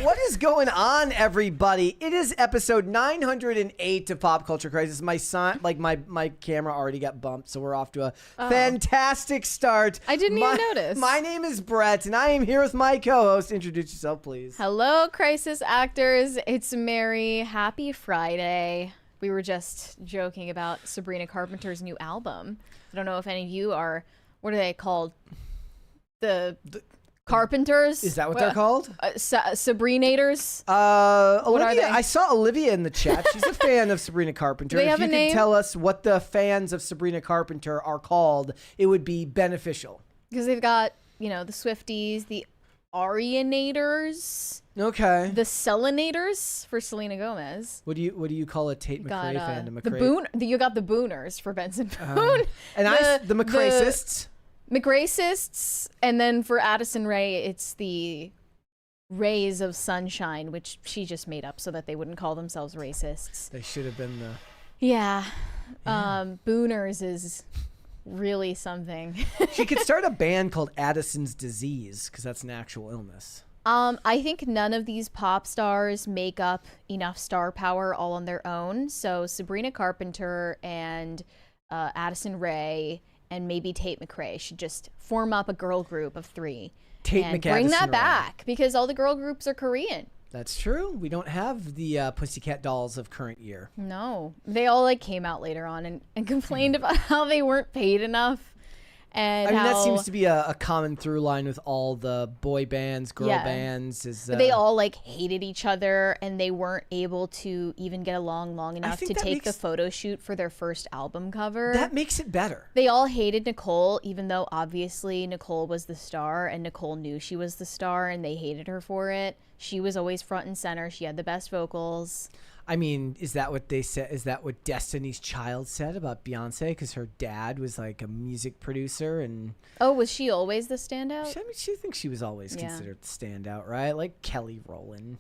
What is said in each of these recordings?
What is going on, everybody? It is episode 908 of Pop Culture Crisis. My son, my camera already got bumped, so we're off to a fantastic start. I didn't even notice. My name is Brett, and I am here with my co-host. Introduce yourself, please. Hello, crisis actors. It's Mary. Happy Friday. We were just joking about Sabrina Carpenter's new album. I don't know if any of you are, what are they called? The Carpenters? Is that what they're called? Sabrinators? Olivia, I saw Olivia in the chat. She's a fan of Sabrina Carpenter. Do they have if you a name? could tell us what the fans of Sabrina Carpenter are called, it would be beneficial. Because they've got, the Swifties, the Arianators, Okay. the Selenators for Selena Gomez. What do you call a Tate McRae fan? You got the Booners for Benson Boone. And the McRacists. McRacists, and then for Addison Rae, it's the Rays of Sunshine, which she just made up so that they wouldn't call themselves racists. They should have been the... Yeah. Booners is really something. She could start a band called Addison's Disease, because that's an actual illness. I think none of these pop stars make up enough star power all on their own. So Sabrina Carpenter and Addison Rae and maybe Tate McRae should just form up a girl group of 3 and bring that back, because all the girl groups are Korean. That's true. We don't have the Pussycat Dolls of current year. No, they all came out later on and complained about how they weren't paid enough. And that seems to be a common through line with all the boy bands, girl bands. They all hated each other, and they weren't able to even get along long enough to take the photo shoot for their first album cover. That makes it better. They all hated Nicole, even though obviously Nicole was the star, and Nicole knew she was the star, and they hated her for it. She was always front and center. She had the best vocals. I mean, is that what they said? Is that what Destiny's Child said about Beyonce? Because her dad was like a music producer, and was she always the standout? She thinks she was always considered the standout, right? Like Kelly Rowland.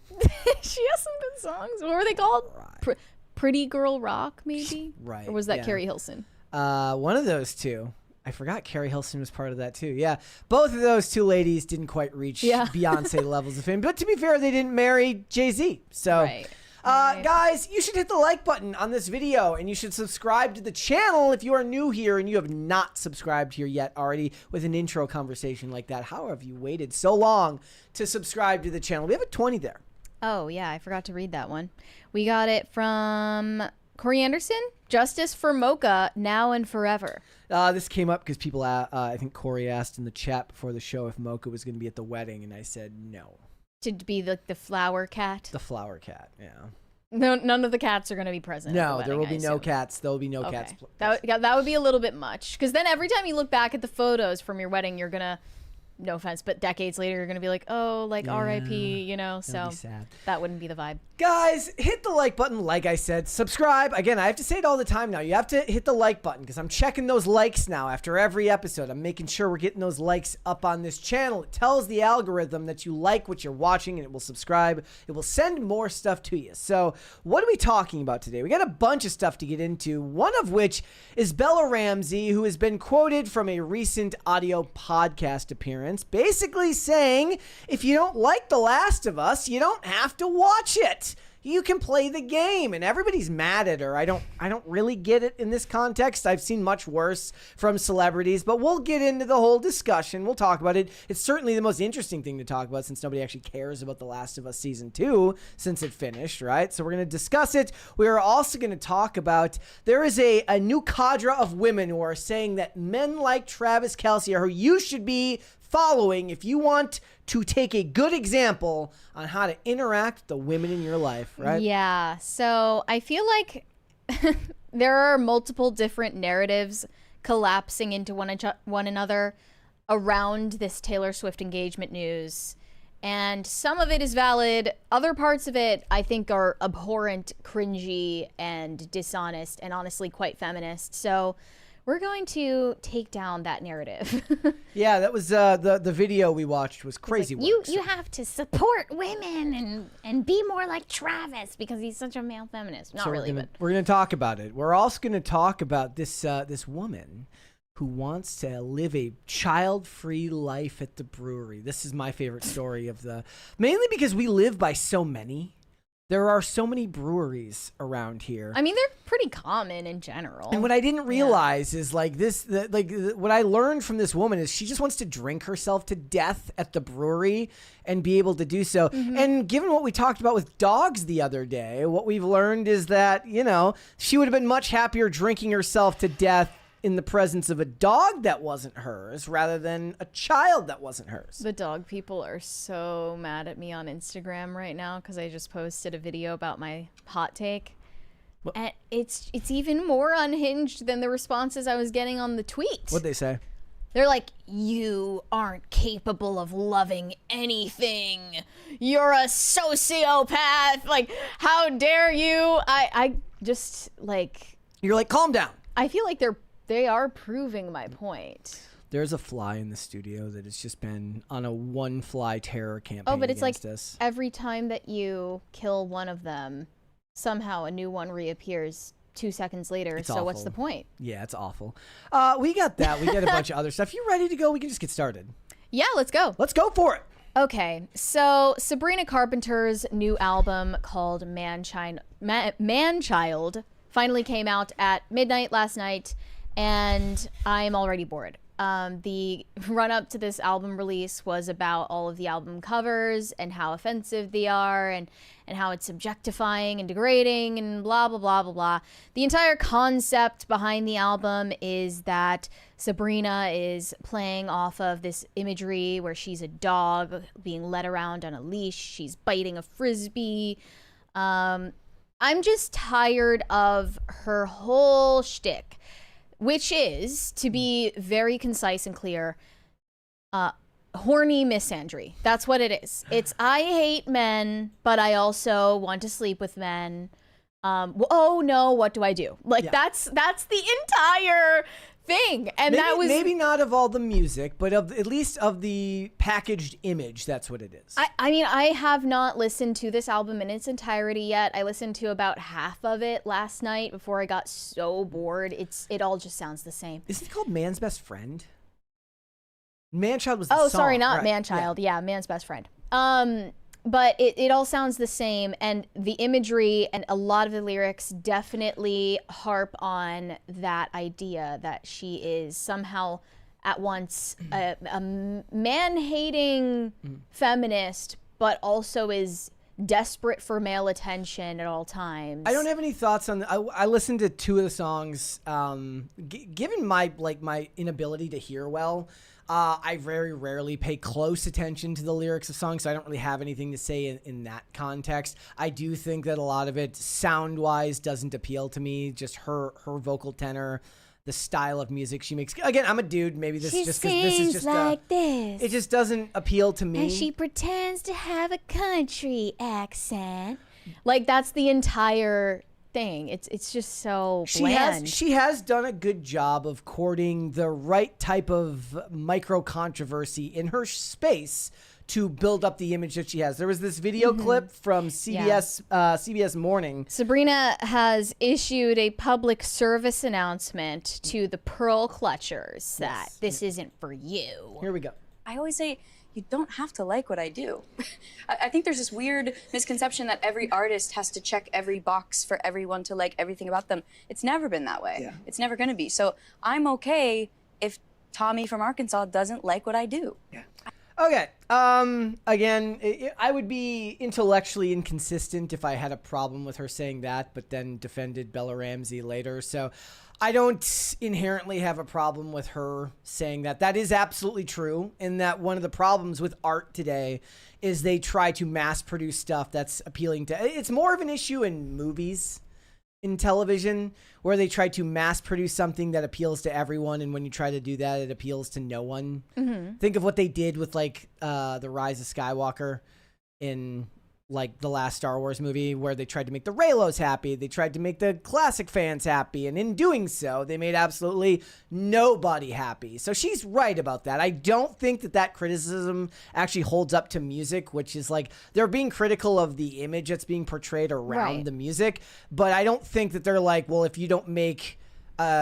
She has some good songs. What were they called? Right. Pretty Girl Rock, maybe. Right. Or was that Carrie Hilson? One of those two. I forgot Carrie Hilson was part of that too. Yeah, both of those two ladies didn't quite reach Beyonce levels of fame. But to be fair, they didn't marry Jay-Z. So. Right. Guys, you should hit the like button on this video, and you should subscribe to the channel if you are new here and you have not subscribed here yet already with an intro conversation like that. How have you waited so long to subscribe to the channel? We have a 20 there. Oh, yeah, I forgot to read that one. We got it from Corey Anderson. Justice for Mocha, now and forever. This came up because people, I think Corey asked in the chat before the show if Mocha was going to be at the wedding, and I said no. To be the flower cat? The flower cat, yeah. No, none of the cats are going to be present. No, there will be no cats. There will be no cats. That would be a little bit much. Because then every time you look back at the photos from your wedding, you're going to, no offense, but decades later, you're going to be like, R.I.P., so that wouldn't be the vibe. Guys, hit the like button, like I said. Subscribe. Again, I have to say it all the time now. You have to hit the like button because I'm checking those likes now after every episode. I'm making sure we're getting those likes up on this channel. It tells the algorithm that you like what you're watching, and it will subscribe. It will send more stuff to you. So what are we talking about today? We got a bunch of stuff to get into, one of which is Bella Ramsey, who has been quoted from a recent audio podcast appearance, basically saying, if you don't like The Last of Us, you don't have to watch it. You can play the game, and everybody's mad at her. I don't really get it in this context. I've seen much worse from celebrities, but we'll get into the whole discussion. We'll talk about it. It's certainly the most interesting thing to talk about since nobody actually cares about The Last of Us Season 2 since it finished, right? So we're going to discuss it. We are also going to talk about there is a new cadre of women who are saying that men like Travis Kelce are who you should be following if you want to take a good example on how to interact with the women in your life, right? Yeah. So I feel like there are multiple different narratives collapsing into one another around this Taylor Swift engagement news. And some of it is valid. Other parts of it, I think, are abhorrent, cringy, and dishonest, and honestly quite feminist. So we're going to take down that narrative. Yeah, that was the video we watched was crazy. Like, you have to support women and be more like Travis because he's such a male feminist. Not really, but we're gonna talk about it. We're also gonna talk about this this woman who wants to live a child-free life at the brewery. This is my favorite story mainly because we live by so many. There are so many breweries around here. I mean, they're pretty common in general. And what I didn't realize is what I learned from this woman is she just wants to drink herself to death at the brewery and be able to do so. Mm-hmm. And given what we talked about with dogs the other day, what we've learned is that, she would have been much happier drinking herself to death in the presence of a dog that wasn't hers rather than a child that wasn't hers. The dog people are so mad at me on Instagram right now because I just posted a video about my hot take. What? And it's even more unhinged than the responses I was getting on the tweet. What'd they say? They're like, you aren't capable of loving anything. You're a sociopath. Like, how dare you? I just, like... You're like, calm down. I feel like they are proving my point. There's a fly in the studio that has just been on a one-fly terror campaign. Oh, but it's like us. Every time that you kill one of them, somehow a new one reappears 2 seconds later. It's so awful. What's the point? Yeah, it's awful. We got that. We got a bunch of other stuff. You ready to go? We can just get started. Yeah, let's go. Let's go for it. Okay, so Sabrina Carpenter's new album called Man-Child finally came out at midnight last night, and I'm already bored. The run-up to this album release was about all of the album covers and how offensive they are and how it's objectifying and degrading and blah, blah, blah, blah, blah. The entire concept behind the album is that Sabrina is playing off of this imagery where she's a dog being led around on a leash. She's biting a Frisbee. I'm just tired of her whole shtick, which is, to be very concise and clear, horny misandry. That's what it is. It's, I hate men, but I also want to sleep with men. Oh no, what do I do? Like, that's the entire thing. And that was maybe not of all the music, but at least of the packaged image. That's what it is. I mean, I have not listened to this album in its entirety yet. I listened to about half of it last night before I got so bored. It all just sounds the same. Isn't it called Man's Best Friend? Manchild was the song. Sorry, not right. Manchild. Yeah, Man's Best Friend. But it all sounds the same, and the imagery and a lot of the lyrics definitely harp on that idea that she is somehow at once a man-hating feminist, but also is desperate for male attention at all times. I don't have any thoughts on I listened to 2 of the songs. Given my inability to hear well, I very rarely pay close attention to the lyrics of songs, so I don't really have anything to say in that context. I do think that a lot of it, sound-wise, doesn't appeal to me. Just her vocal tenor, the style of music she makes. Again, I'm a dude. Maybe this is just because this is just like this. It just doesn't appeal to me. And she pretends to have a country accent. Like, that's the entire thing. It's just so bland. She has done a good job of courting the right type of micro controversy in her space to build up the image that she has. There was this video clip from CBS Morning. Sabrina has issued a public service announcement to the Pearl Clutchers that this isn't for you. Here we go. I always say, you don't have to like what I do. I think there's this weird misconception that every artist has to check every box for everyone to like everything about them. It's never been that way. Yeah. It's never gonna be. So I'm okay if Tommy from Arkansas doesn't like what I do. Yeah. Okay. Again, I would be intellectually inconsistent if I had a problem with her saying that, but then defended Bella Ramsey later. So I don't inherently have a problem with her saying that. That is absolutely true, in that one of the problems with art today is they try to mass produce stuff that's appealing to... It's more of an issue in movies, in television, where they try to mass produce something that appeals to everyone, and when you try to do that, it appeals to no one. Think of what they did with, like, The Rise of Skywalker in... like the last Star Wars movie, where they tried to make the Reylos happy. They tried to make the classic fans happy. And in doing so, they made absolutely nobody happy. So she's right about that. I don't think that criticism actually holds up to music, which is like, they're being critical of the image that's being portrayed around the music. But I don't think that they're like, well, if you don't make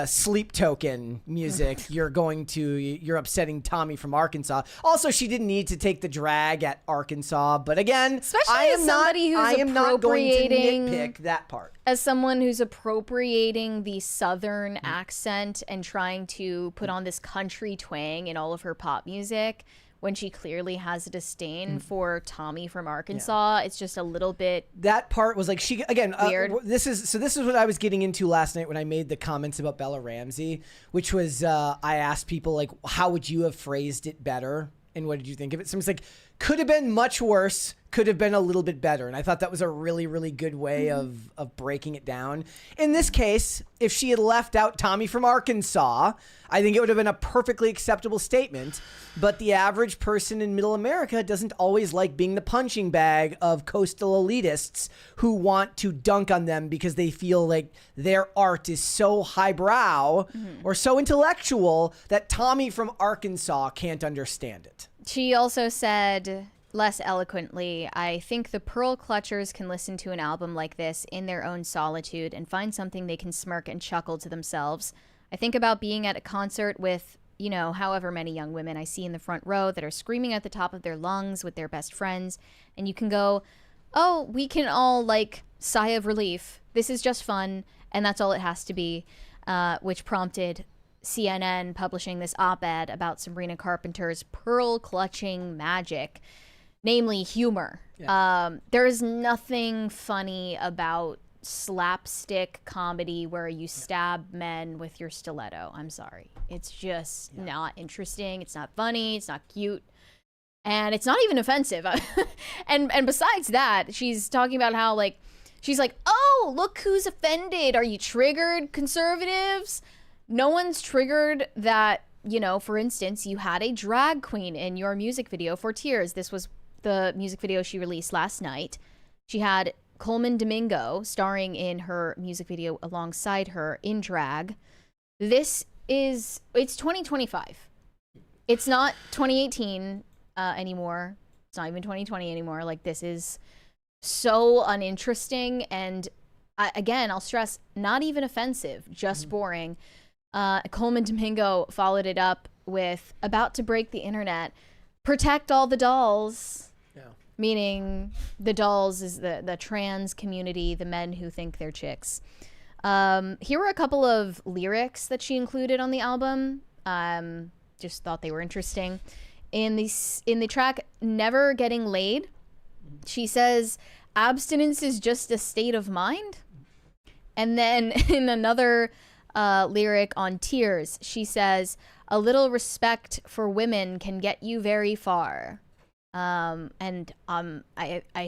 sleep token music, you're upsetting Tommy from Arkansas. Also, she didn't need to take the drag at Arkansas, but again, Especially I am not going to nitpick that part. As someone who's appropriating the Southern accent and trying to put on this country twang in all of her pop music, when she clearly has a disdain for Tommy from Arkansas, it's just a little bit. That part was like weird. This is what I was getting into last night when I made the comments about Bella Ramsey, which was I asked people like, how would you have phrased it better, and what did you think of it? Someone's like, could have been much worse, could have been a little bit better, and I thought that was a really, really good way of breaking it down. In this case, if she had left out Tommy from Arkansas, I think it would have been a perfectly acceptable statement, but the average person in middle America doesn't always like being the punching bag of coastal elitists who want to dunk on them because they feel like their art is so highbrow or so intellectual that Tommy from Arkansas can't understand it. She also said, less eloquently, I think the Pearl Clutchers can listen to an album like this in their own solitude and find something they can smirk and chuckle to themselves. I think about being at a concert with, you know, however many young women I see in the front row that are screaming at the top of their lungs with their best friends, and you can go, oh, we can all, like, sigh of relief. This is just fun, and that's all it has to be, which prompted CNN publishing this op-ed about Sabrina Carpenter's pearl-clutching magic, namely humor. Yeah. There is nothing funny about slapstick comedy where you stab men with your stiletto. I'm sorry. It's just not interesting. It's not funny. It's not cute. And it's not even offensive. and besides that, she's talking about how, like, she's like, oh, look who's offended. Are you triggered, conservatives? No one's triggered that, you know, for instance, you had a drag queen in your music video for Tears. This was the music video she released last night. She had Coleman Domingo starring in her music video alongside her in drag. It's 2025. It's not 2018 anymore. It's not even 2020 anymore. Like, this is so uninteresting. And again, I'll stress, not even offensive, just boring. Coleman Domingo followed it up with, about to break the internet, protect all the dolls. Yeah. Meaning the dolls is the trans community, the men who think they're chicks. Here were a couple of lyrics that she included on the album. Just thought they were interesting. In the track Never Getting Laid, she says, abstinence is just a state of mind. And then in another lyric on Tears, she says, a little respect for women can get you very far. I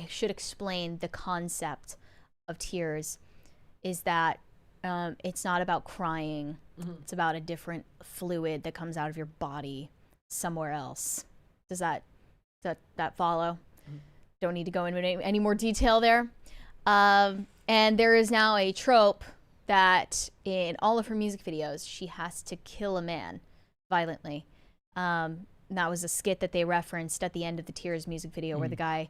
should explain the concept of Tears is that it's not about crying. It's about a different fluid that comes out of your body somewhere else. Does that follow? Don't need to go into any more detail there. And there is now a trope that in all of her music videos, she has to kill a man violently. And that was a skit that they referenced at the end of the Tears music video where the guy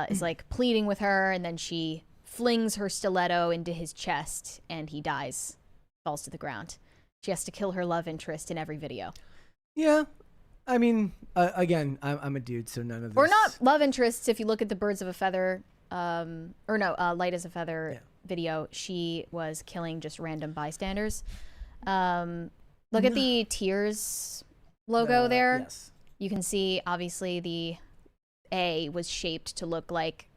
is like pleading with her, and then she flings her stiletto into his chest and he dies, falls to the ground. She has to kill her love interest in every video. Yeah. I mean, again, I'm a dude, so none of this. Or not love interests. If you look at the Birds of a Feather, Light as a Feather video, she was killing just random bystanders. Look at the Tears logo there. Yes. You can see, obviously, the A was shaped to look like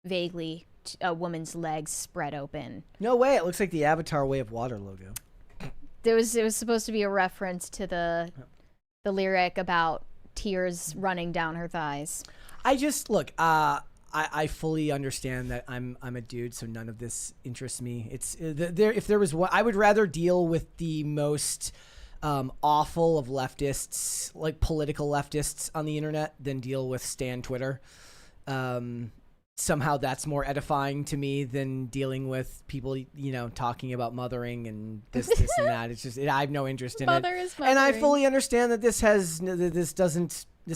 vaguely a woman's legs spread open. No way. It looks like the Avatar Way of Water logo. It was supposed to be a reference to the lyric about tears running down her thighs. I just look. I fully understand that I'm a dude, so none of this interests me. It's if there was one, I would rather deal with the most awful of leftists, like political leftists on the internet, than deal with Stan Twitter. Somehow that's more edifying to me than dealing with people, talking about mothering and this and that. It's just I have no interest in Mother it. Is mothering. And I fully understand that this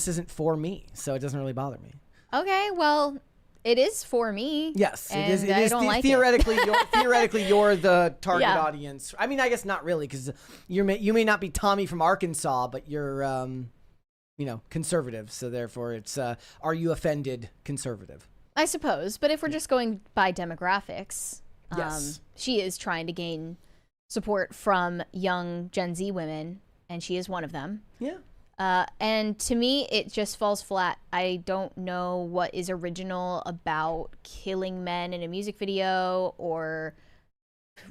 isn't for me, so it doesn't really bother me. Okay, well, It is for me. Yes, it is. and I don't like theoretically, it. theoretically, you're the target Yeah. audience. I mean, I guess not really, because you may not be Tommy from Arkansas, but you're conservative. So therefore, it's are you offended conservative? I suppose. But if we're just going by demographics, Yes. she is trying to gain support from young Gen Z women, and she is one of them. Yeah. And to me, it just falls flat. I don't know what is original about killing men in a music video or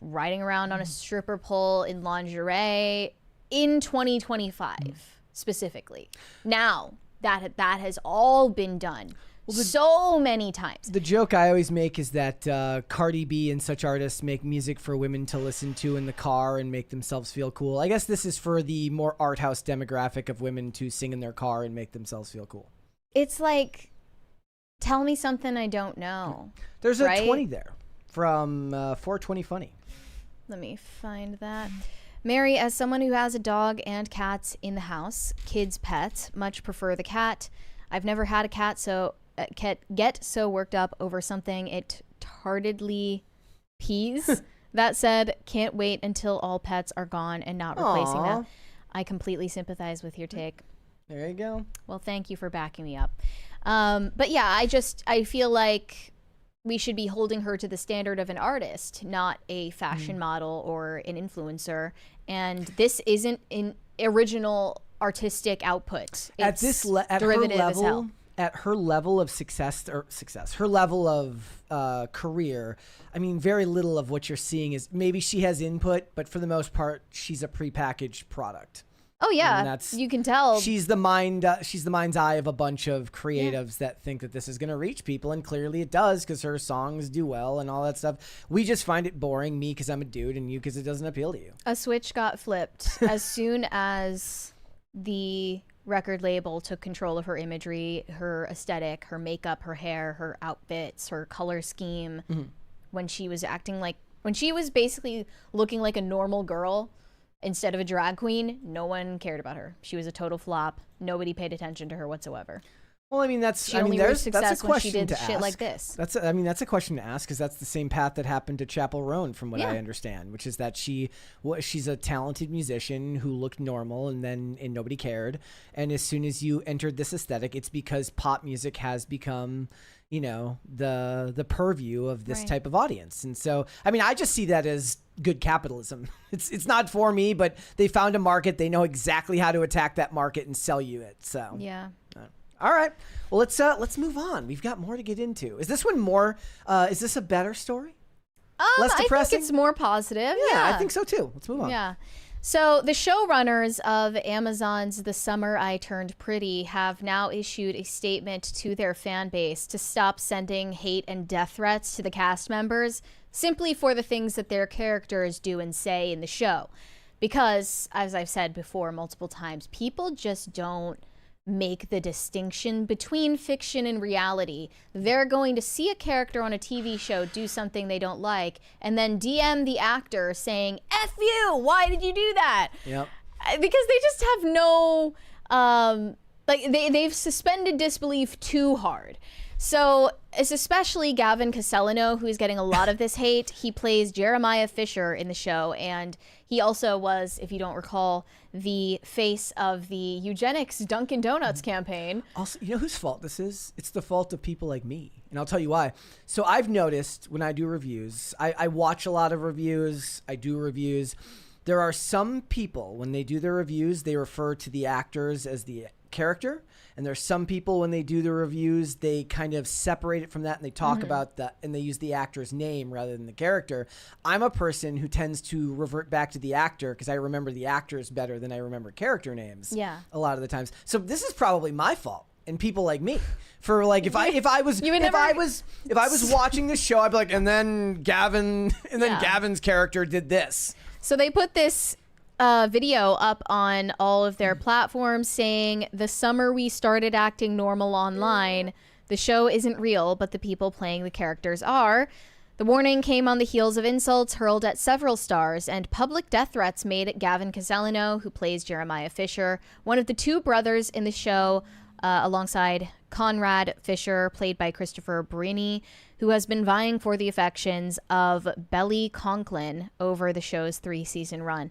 riding around on a stripper pole in lingerie in 2025 specifically. Now that has all been done so many times. The joke I always make is that Cardi B and such artists make music for women to listen to in the car and make themselves feel cool. I guess this is for the more art house demographic of women to sing in their car and make themselves feel cool. It's like, tell me something I don't know. There's a right? 20 there from 420 Funny. Let me find that. Mary, as someone who has a dog and cats in the house, kids' pets, much prefer the cat. I've never had a cat, so get so worked up over something it tardedly pees. That said, can't wait until all pets are gone and not replacing them. I completely sympathize with your take. There you go. Well, thank you for backing me up. But yeah, I feel like we should be holding her to the standard of an artist, not a fashion model or an influencer. And this isn't an original artistic output. It's derivative as hell. At her level of success, her level of career, I mean, very little of what you're seeing is maybe she has input, but for the most part, she's a prepackaged product. Oh yeah, you can tell. She's the mind's eye of a bunch of creatives that think that this is going to reach people, and clearly it does because her songs do well and all that stuff. We just find it boring, me because I'm a dude, and you because it doesn't appeal to you. A switch got flipped as soon as the record label took control of her imagery, her aesthetic, her makeup, her hair, her outfits, her color scheme. When she was basically looking like a normal girl instead of a drag queen, no one cared about her. She was a total flop. Nobody paid attention to her whatsoever. Well, I mean, that's she only reached that's a success when she question did to shit ask. like this. That's a question to ask because that's the same path that happened to Chappell Roan, from what I understand, which is that she's a talented musician who looked normal and nobody cared. And as soon as you entered this aesthetic, it's because pop music has become, the purview of this type of audience. And so, I mean, I just see that as good capitalism. It's not for me, but they found a market. They know exactly how to attack that market and sell you it. So yeah. All right. Well, let's move on. We've got more to get into. Is this one more? Is this a better story? Less depressing? I think it's more positive. Yeah, I think so too. Let's move on. Yeah. So the showrunners of Amazon's The Summer I Turned Pretty have now issued a statement to their fan base to stop sending hate and death threats to the cast members simply for the things that their characters do and say in the show. Because, as I've said before multiple times, people just don't make the distinction between fiction and reality. They're going to see a character on a TV show do something they don't like and then DM the actor saying, F you, why did you do that? Yep. Because they just have no, they've suspended disbelief too hard. So it's especially Gavin Casalegno who is getting a lot of this hate. He plays Jeremiah Fisher in the show, and he also was, if you don't recall, the face of the eugenics Dunkin' Donuts campaign. Also, you know whose fault this is? It's the fault of people like me. And I'll tell you why. So I've noticed when I do reviews, I watch a lot of reviews, I do reviews. There are some people, when they do their reviews, they refer to the actors as the character. And there's some people, when they do the reviews, they kind of separate it from that and they talk about that and they use the actor's name rather than the character. I'm a person who tends to revert back to the actor because I remember the actors better than I remember character names. Yeah. A lot of the times. So this is probably my fault. And people like me, for like, if I was watching this show, I'd be like, and then Gavin's character did this. So they put this video up on all of their platforms saying, the summer we started acting normal online, the show isn't real, but the people playing the characters are. The warning came on the heels of insults hurled at several stars and public death threats made at Gavin Casalegno, who plays Jeremiah Fisher, one of the two brothers in the show, alongside Conrad Fisher, played by Christopher Brini, who has been vying for the affections of Belly Conklin over the show's 3-season run.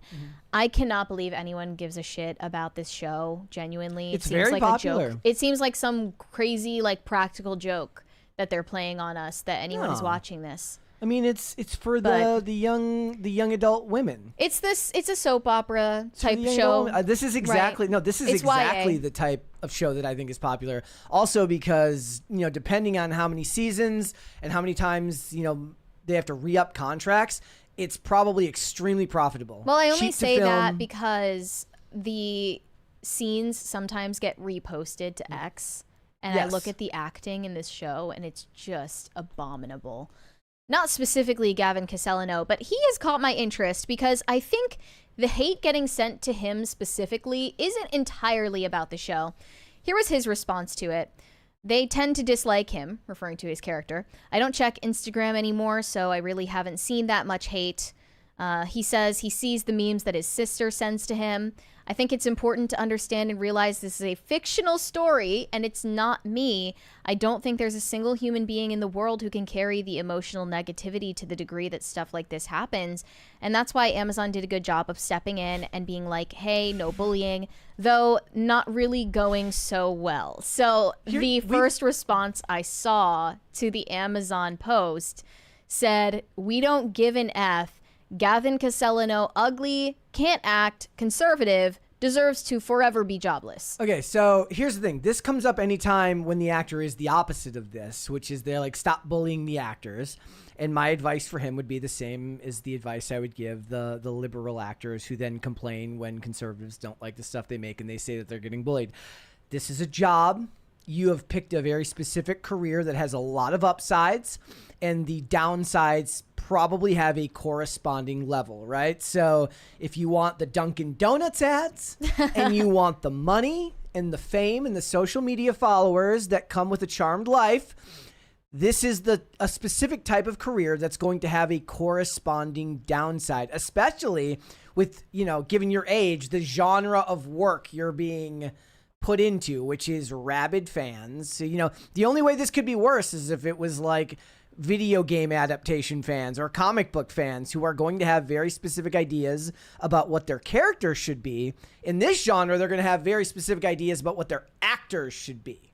I cannot believe anyone gives a shit about this show, genuinely. It's very popular. A joke. It seems like some crazy, like, practical joke that they're playing on us, that anyone is watching this. I mean, it's for the young adult women. It's a soap opera type show. This is exactly the type of show that I think is popular. Also because, you know, depending on how many seasons and how many times, you know, they have to re-up contracts, it's probably extremely profitable. Well, I only say that because the scenes sometimes get reposted to X, and I look at the acting in this show and it's just abominable. Not specifically Gavin Casalegno, but he has caught my interest because I think the hate getting sent to him specifically isn't entirely about the show. Here was his response to it. They tend to dislike him, referring to his character. I don't check Instagram anymore, so I really haven't seen that much hate. He says he sees the memes that his sister sends to him. I think it's important to understand and realize this is a fictional story and it's not me. I don't think there's a single human being in the world who can carry the emotional negativity to the degree that stuff like this happens. And that's why Amazon did a good job of stepping in and being like, hey, no bullying, though not really going so well. So the first response I saw to the Amazon post said, we don't give an F. Gavin Casalegno, ugly, can't act, conservative, deserves to forever be jobless. Okay, so here's the thing. This comes up anytime when the actor is the opposite of this, which is they're like, stop bullying the actors. And my advice for him would be the same as the advice I would give the liberal actors who then complain when conservatives don't like the stuff they make and they say that they're getting bullied. This is a job. You have picked a very specific career that has a lot of upsides, and the downsides probably have a corresponding level, right? So if you want the Dunkin' Donuts ads and you want the money and the fame and the social media followers that come with a charmed life, this is a specific type of career that's going to have a corresponding downside, especially with, you know, given your age, the genre of work you're being put into, which is rabid fans. So, you know, the only way this could be worse is if it was like video game adaptation fans or comic book fans who are going to have very specific ideas about what their characters should be. In this genre, they're going to have very specific ideas about what their actors should be.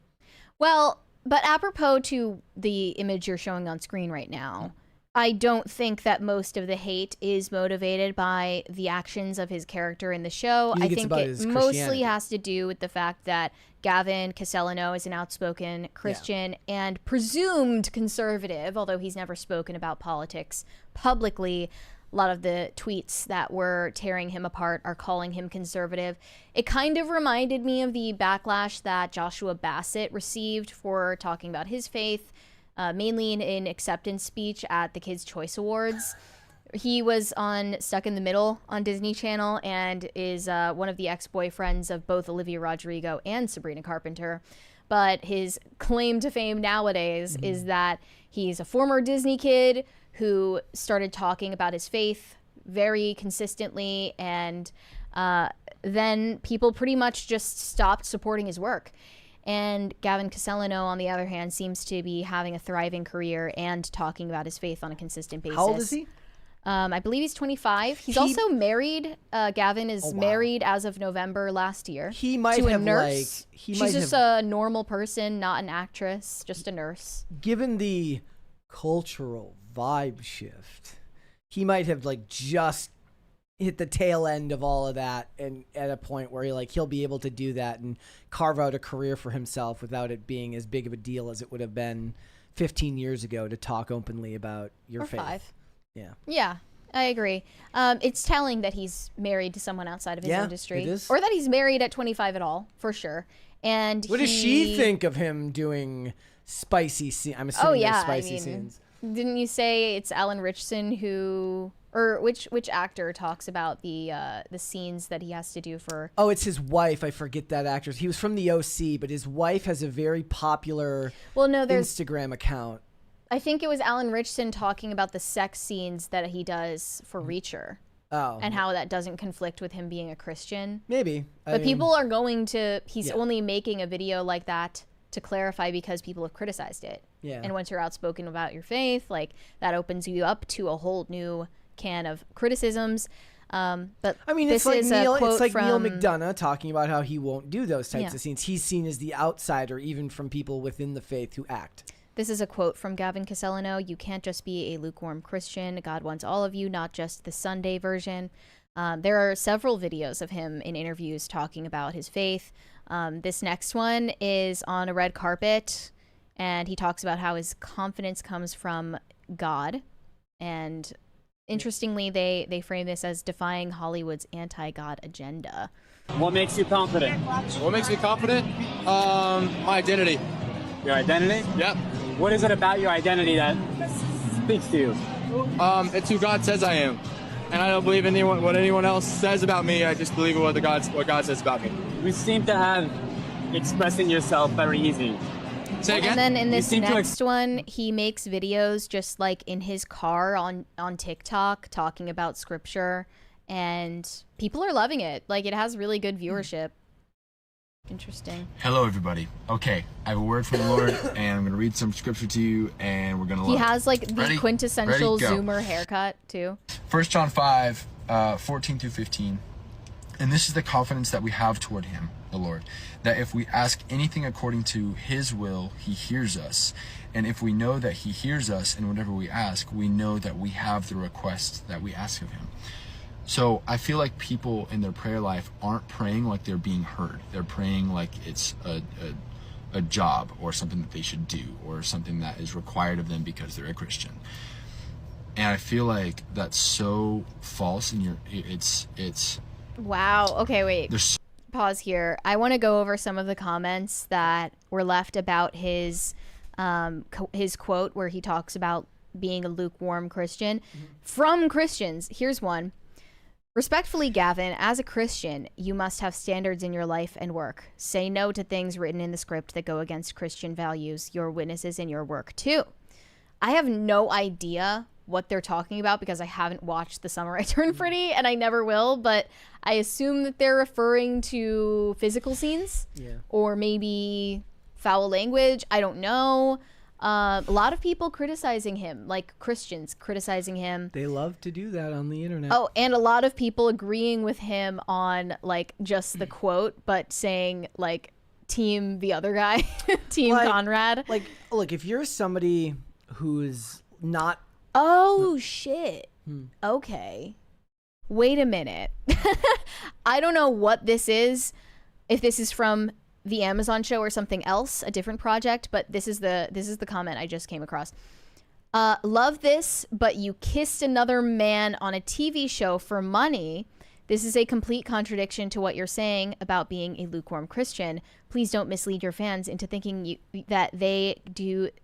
Well, but apropos to the image you're showing on screen right now, I don't think that most of the hate is motivated by the actions of his character in the show. I think it mostly has to do with the fact that Gavin Casalegno is an outspoken Christian and presumed conservative, although he's never spoken about politics publicly. A lot of the tweets that were tearing him apart are calling him conservative. It kind of reminded me of the backlash that Joshua Bassett received for talking about his faith, mainly in acceptance speech at the Kids' Choice Awards. He was on Stuck in the Middle on Disney Channel and is one of the ex-boyfriends of both Olivia Rodrigo and Sabrina Carpenter. But his claim to fame nowadays is that he's a former Disney kid who started talking about his faith very consistently, and then people pretty much just stopped supporting his work. And Gavin Casalegno, on the other hand, seems to be having a thriving career and talking about his faith on a consistent basis. How old is he? I believe he's 25. He's also married. Gavin is married as of November last year. He might to have a nurse. She's just a normal person, not an actress, just a nurse. Given the cultural vibe shift, he might have like just hit the tail end of all of that, and at a point where he'll be able to do that and carve out a career for himself without it being as big of a deal as it would have been 15 years ago to talk openly about your faith. 5. Yeah, I agree. It's telling that he's married to someone outside of his industry, it is. Or that he's married at 25 at all, for sure. And what does she think of him doing spicy scenes? I'm assuming there's spicy scenes. Didn't you say it's Alan Richson who, or which actor talks about the scenes that he has to do for? Oh, it's his wife. I forget that actress. He was from the OC, but his wife has a very popular Instagram account. I think it was Alan Richson talking about the sex scenes that he does for Reacher. and how that doesn't conflict with him being a Christian. Maybe. But people are going to, he's only making a video like that to clarify because people have criticized it. Yeah. And once you're outspoken about your faith, like that opens you up to a whole new can of criticisms. But I mean, this it's like is Neil, a quote Neil from McDonough talking about how he won't do those types of scenes. He's seen as the outsider, even from people within the faith who act. This is a quote from Gavin Casalegno. You can't just be a lukewarm Christian. God wants all of you, not just the Sunday version. There are several videos of him in interviews talking about his faith. This next one is on a red carpet, and he talks about how his confidence comes from God. And interestingly, they frame this as defying Hollywood's anti-God agenda. What makes you confident? What makes me confident? My identity. Your identity? Yep. What is it about your identity that speaks to you? It's who God says I am. And I don't believe what anyone else says about me. I just believe what God says about me. You seem to have expressing yourself very easy. Say again? And then in this next one, he makes videos just like in his car on TikTok talking about scripture, and people are loving it. Like, it has really good viewership. Interesting. Hello, everybody. Okay, I have a word from the Lord, and I'm going to read some scripture to you, and we're going to love He has like the Ready? quintessential Ready? Go. Zoomer haircut too. 1 John 5, 14 through 15. And this is the confidence that we have toward him, the Lord, that if we ask anything according to his will, he hears us. And if we know that he hears us in whatever we ask, we know that we have the request that we ask of him. So I feel like people in their prayer life aren't praying like they're being heard. They're praying like it's a job or something that they should do or something that is required of them because they're a Christian. And I feel like that's so false, and it's Wow. Okay, wait. there's Pause here. I want to go over some of the comments that were left about his quote where he talks about being a lukewarm Christian from Christians. Here's one. Respectfully, Gavin, as a Christian, you must have standards in your life and work. Say no to things written in the script that go against Christian values. You're witnesses in your work, too. I have no idea what they're talking about because I haven't watched The Summer I Turned Pretty, and I never will, but I assume that they're referring to physical scenes or maybe foul language. I don't know. A lot of people criticizing him, like Christians criticizing him. They love to do that on the internet. Oh, and a lot of people agreeing with him on like just the quote, but saying like team the other guy, team Like- Conrad. Like, look, if you're somebody who's not... Oh, shit. Okay. Wait a minute. I don't know what this is, if this is from the Amazon show or something else, a different project, but this is the comment I just came across. Love this, but you kissed another man on a TV show for money. This is a complete contradiction to what you're saying about being a lukewarm Christian. Please don't mislead your fans into thinking that they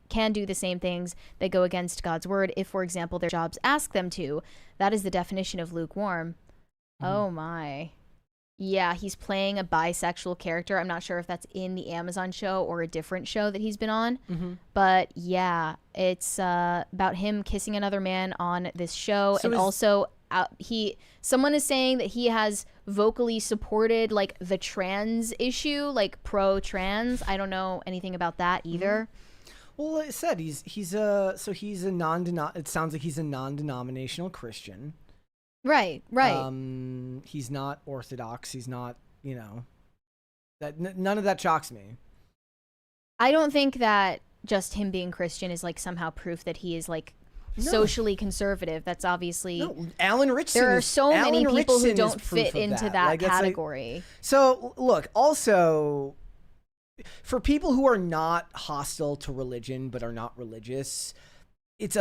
can do the same things that go against God's word if, for example, their jobs ask them to. That is the definition of lukewarm. Oh my. Yeah, he's playing a bisexual character. I'm not sure if that's in the Amazon show or a different show that he's been on. But yeah, it's about him kissing another man on this show. So and also someone is saying that he has vocally supported like the trans issue, like pro-trans. I don't know anything about that either. Well, like I said, it sounds like he's a non-denominational Christian. Right. He's not Orthodox. He's not, none of that shocks me. I don't think that just him being Christian is like somehow proof that he is like socially conservative. That's obviously No, Alan Richardson. there are so many people who Richardson is don't proof fit of into that. that Like, it's like- category. So look, also for people who are not hostile to religion but are not religious, it's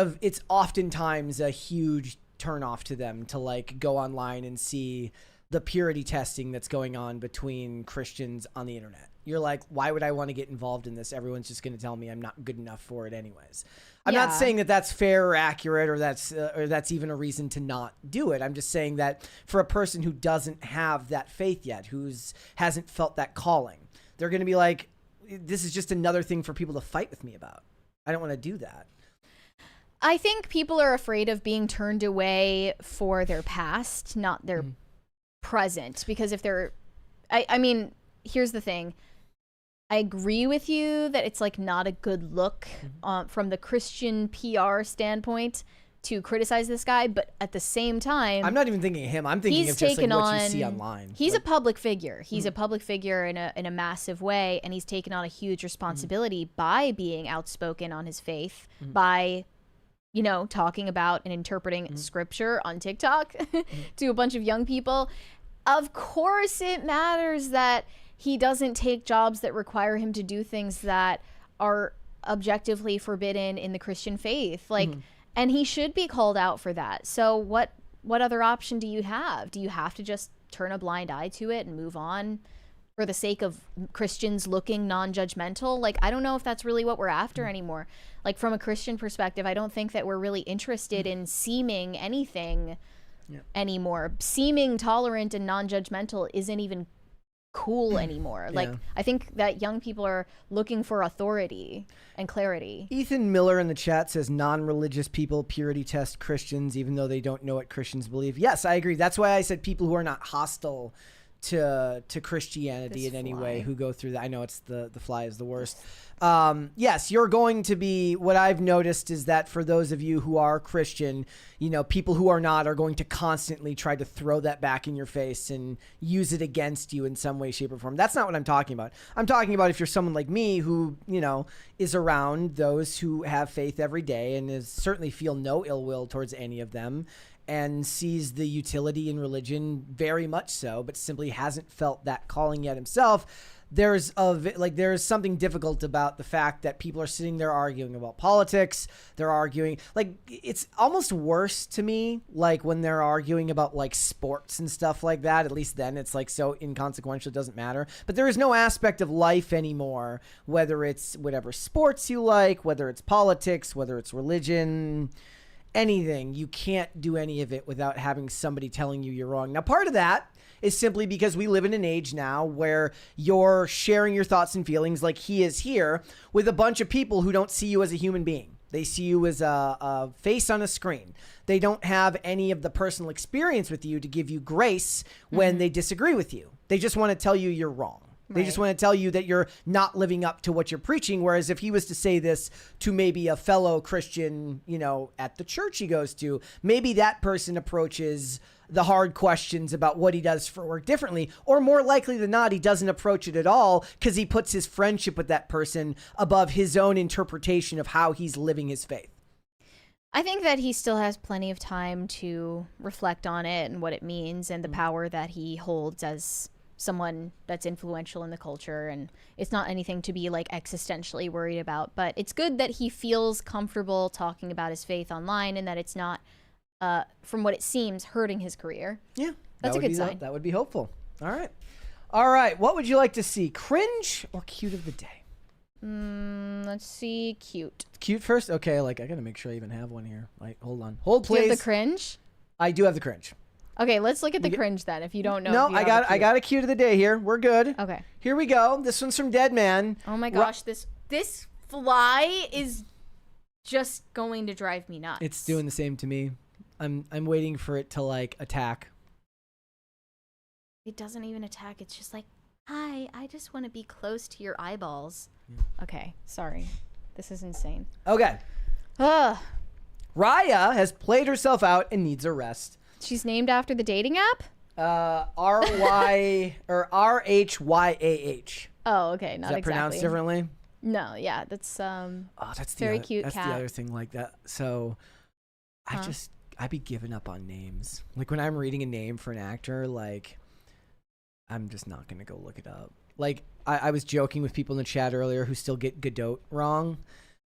oftentimes a huge turnoff to them to like go online and see the purity testing that's going on between Christians on the internet. You're like, why would I want to get involved in this? Everyone's just going to tell me I'm not good enough for it anyways. I'm not saying that that's fair or accurate or that's even a reason to not do it. I'm just saying that for a person who doesn't have that faith yet, hasn't felt that calling, they're going to be like, this is just another thing for people to fight with me about. I don't want to do that. I think people are afraid of being turned away for their past, not their present. Because if they're, I mean, here's the thing. I agree with you that it's like not a good look from the Christian PR standpoint to criticize this guy, but at the same time, I'm not even thinking of him. I'm thinking of just like what you see online. He's a public figure. He's a public figure in a massive way, and he's taken on a huge responsibility by being outspoken on his faith, by, you know, talking about and interpreting scripture on TikTok to a bunch of young people. Of course, it matters that he doesn't take jobs that require him to do things that are objectively forbidden in the Christian faith. Like. And he should be called out for that. So what other option do you have? Do you have to just turn a blind eye to it and move on for the sake of Christians looking non-judgmental? Like, I don't know if that's really what we're after anymore. Like, from a Christian perspective, I don't think that we're really interested in seeming anything anymore. Seeming tolerant and non-judgmental isn't even cool anymore. Like, I think that young people are looking for authority and clarity. Ethan Miller in the chat says non-religious people purity test Christians even though they don't know what Christians believe. Yes, I agree. That's why I said people who are not hostile to Christianity in any way who go through that. I know it's the fly is the worst. Yes, you're going to be, what I've noticed is that for those of you who are Christian, you know, people who are not are going to constantly try to throw that back in your face and use it against you in some way, shape, or form. That's not what I'm talking about. I'm talking about if you're someone like me who, you know, is around those who have faith every day and is certainly feel no ill will towards any of them, and sees the utility in religion very much so, but simply hasn't felt that calling yet himself. There's something difficult about the fact that people are sitting there arguing about politics. They're arguing, like, it's almost worse to me, like when they're arguing about like sports and stuff like that. At least then it's like so inconsequential, it doesn't matter. But there is no aspect of life anymore, whether it's whatever sports you like, whether it's politics, whether it's religion, anything. You can't do any of it without having somebody telling you you're wrong. Now, part of that is simply because we live in an age now where you're sharing your thoughts and feelings like he is here with a bunch of people who don't see you as a human being. They see you as a face on a screen. They don't have any of the personal experience with you to give you grace when they disagree with you. They just want to tell you you're wrong. They just want to tell you that you're not living up to what you're preaching. Whereas if he was to say this to maybe a fellow Christian, you know, at the church he goes to, maybe that person approaches the hard questions about what he does for work differently, or more likely than not, he doesn't approach it at all because he puts his friendship with that person above his own interpretation of how he's living his faith. I think that he still has plenty of time to reflect on it and what it means and the power that he holds as someone that's influential in the culture, and it's not anything to be like existentially worried about, but it's good that he feels comfortable talking about his faith online and that it's not from what it seems hurting his career. Yeah, that's a good sign. That would be hopeful. All right, what would you like to see, cringe or cute of the day? Let's see. Cute first. Okay, like I gotta make sure I even have one here. Like, hold please. Do you have the cringe? I do have the cringe. Okay, let's look at the cringe then. If you don't know, no, I got a cute of the day here. We're good. Okay, here we go. This one's from Dead Man. Oh my gosh, this fly is just going to drive me nuts. It's doing the same to me. I'm waiting for it to like attack. It doesn't even attack. It's just like, hi, I just want to be close to your eyeballs. Okay, sorry. This is insane. Okay. Raya has played herself out and needs a rest. She's named after the dating app? R-Y or R-H-Y-A-H. Oh, okay. Not Is that exactly. pronounced differently? No, yeah. That's that's very the cute That's cat. the other thing like that. So I'd be giving up on names. Like when I'm reading a name for an actor, like I'm just not going to go look it up. Like I was joking with people in the chat earlier who still get Godot wrong,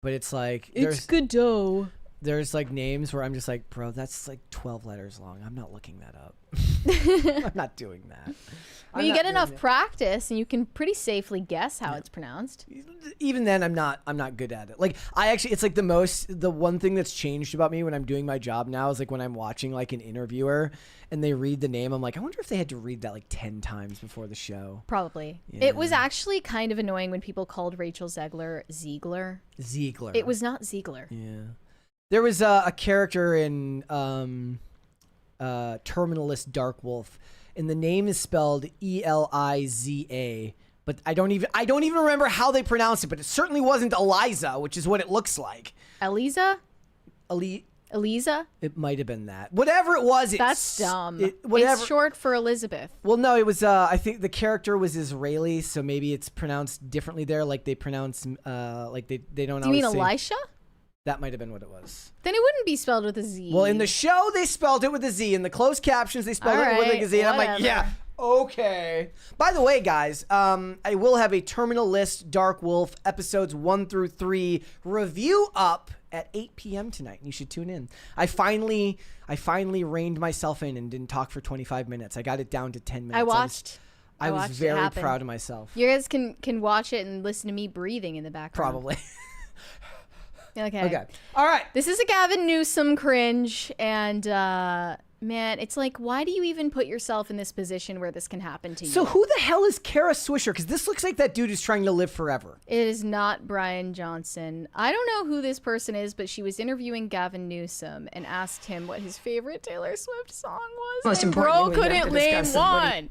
but it's like it's Godot. There's like names where I'm just like, bro, that's like 12 letters long. I'm not looking that up. I'm not doing that. Well, you get enough practice and you can pretty safely guess how it's pronounced. Even then, I'm not good at it. Like it's like the one thing that's changed about me when I'm doing my job now is like when I'm watching like an interviewer and they read the name, I'm like, I wonder if they had to read that like 10 times before the show. Probably. Yeah. It was actually kind of annoying when people called Rachel Zegler Ziegler. Ziegler. It was not Ziegler. Yeah. There was a character in Terminalist Dark Wolf, and the name is spelled Eliza, but I don't even remember how they pronounce it. But it certainly wasn't Eliza, which is what it looks like. Eliza? Eliza? It might have been that. Whatever it was, that's dumb. Whatever. It's short for Elizabeth. Well, no, it was. I think the character was Israeli, so maybe it's pronounced differently there. Like they pronounce, like they don't. Do you mean say, Elisha? That might have been what it was. Then it wouldn't be spelled with a Z. Well, in the show they spelled it with a Z. In the closed captions they spelled it with a Z. And I'm like, yeah, okay. By the way, guys, I will have a Terminal List Dark Wolf episodes 1 through 3 review up at 8 p.m. tonight. You should tune in. I finally reined myself in and didn't talk for 25 minutes. I got it down to 10 minutes. I was very proud of myself. You guys can watch it and listen to me breathing in the background. Probably. Okay. All right. This is a Gavin Newsom cringe, and man, it's like, why do you even put yourself in this position where this can happen to you? So who the hell is Kara Swisher? Because this looks like that dude who's trying to live forever. It is not Brian Johnson. I don't know who this person is, but she was interviewing Gavin Newsom and asked him what his favorite Taylor Swift song was. Most and importantly, bro couldn't name one.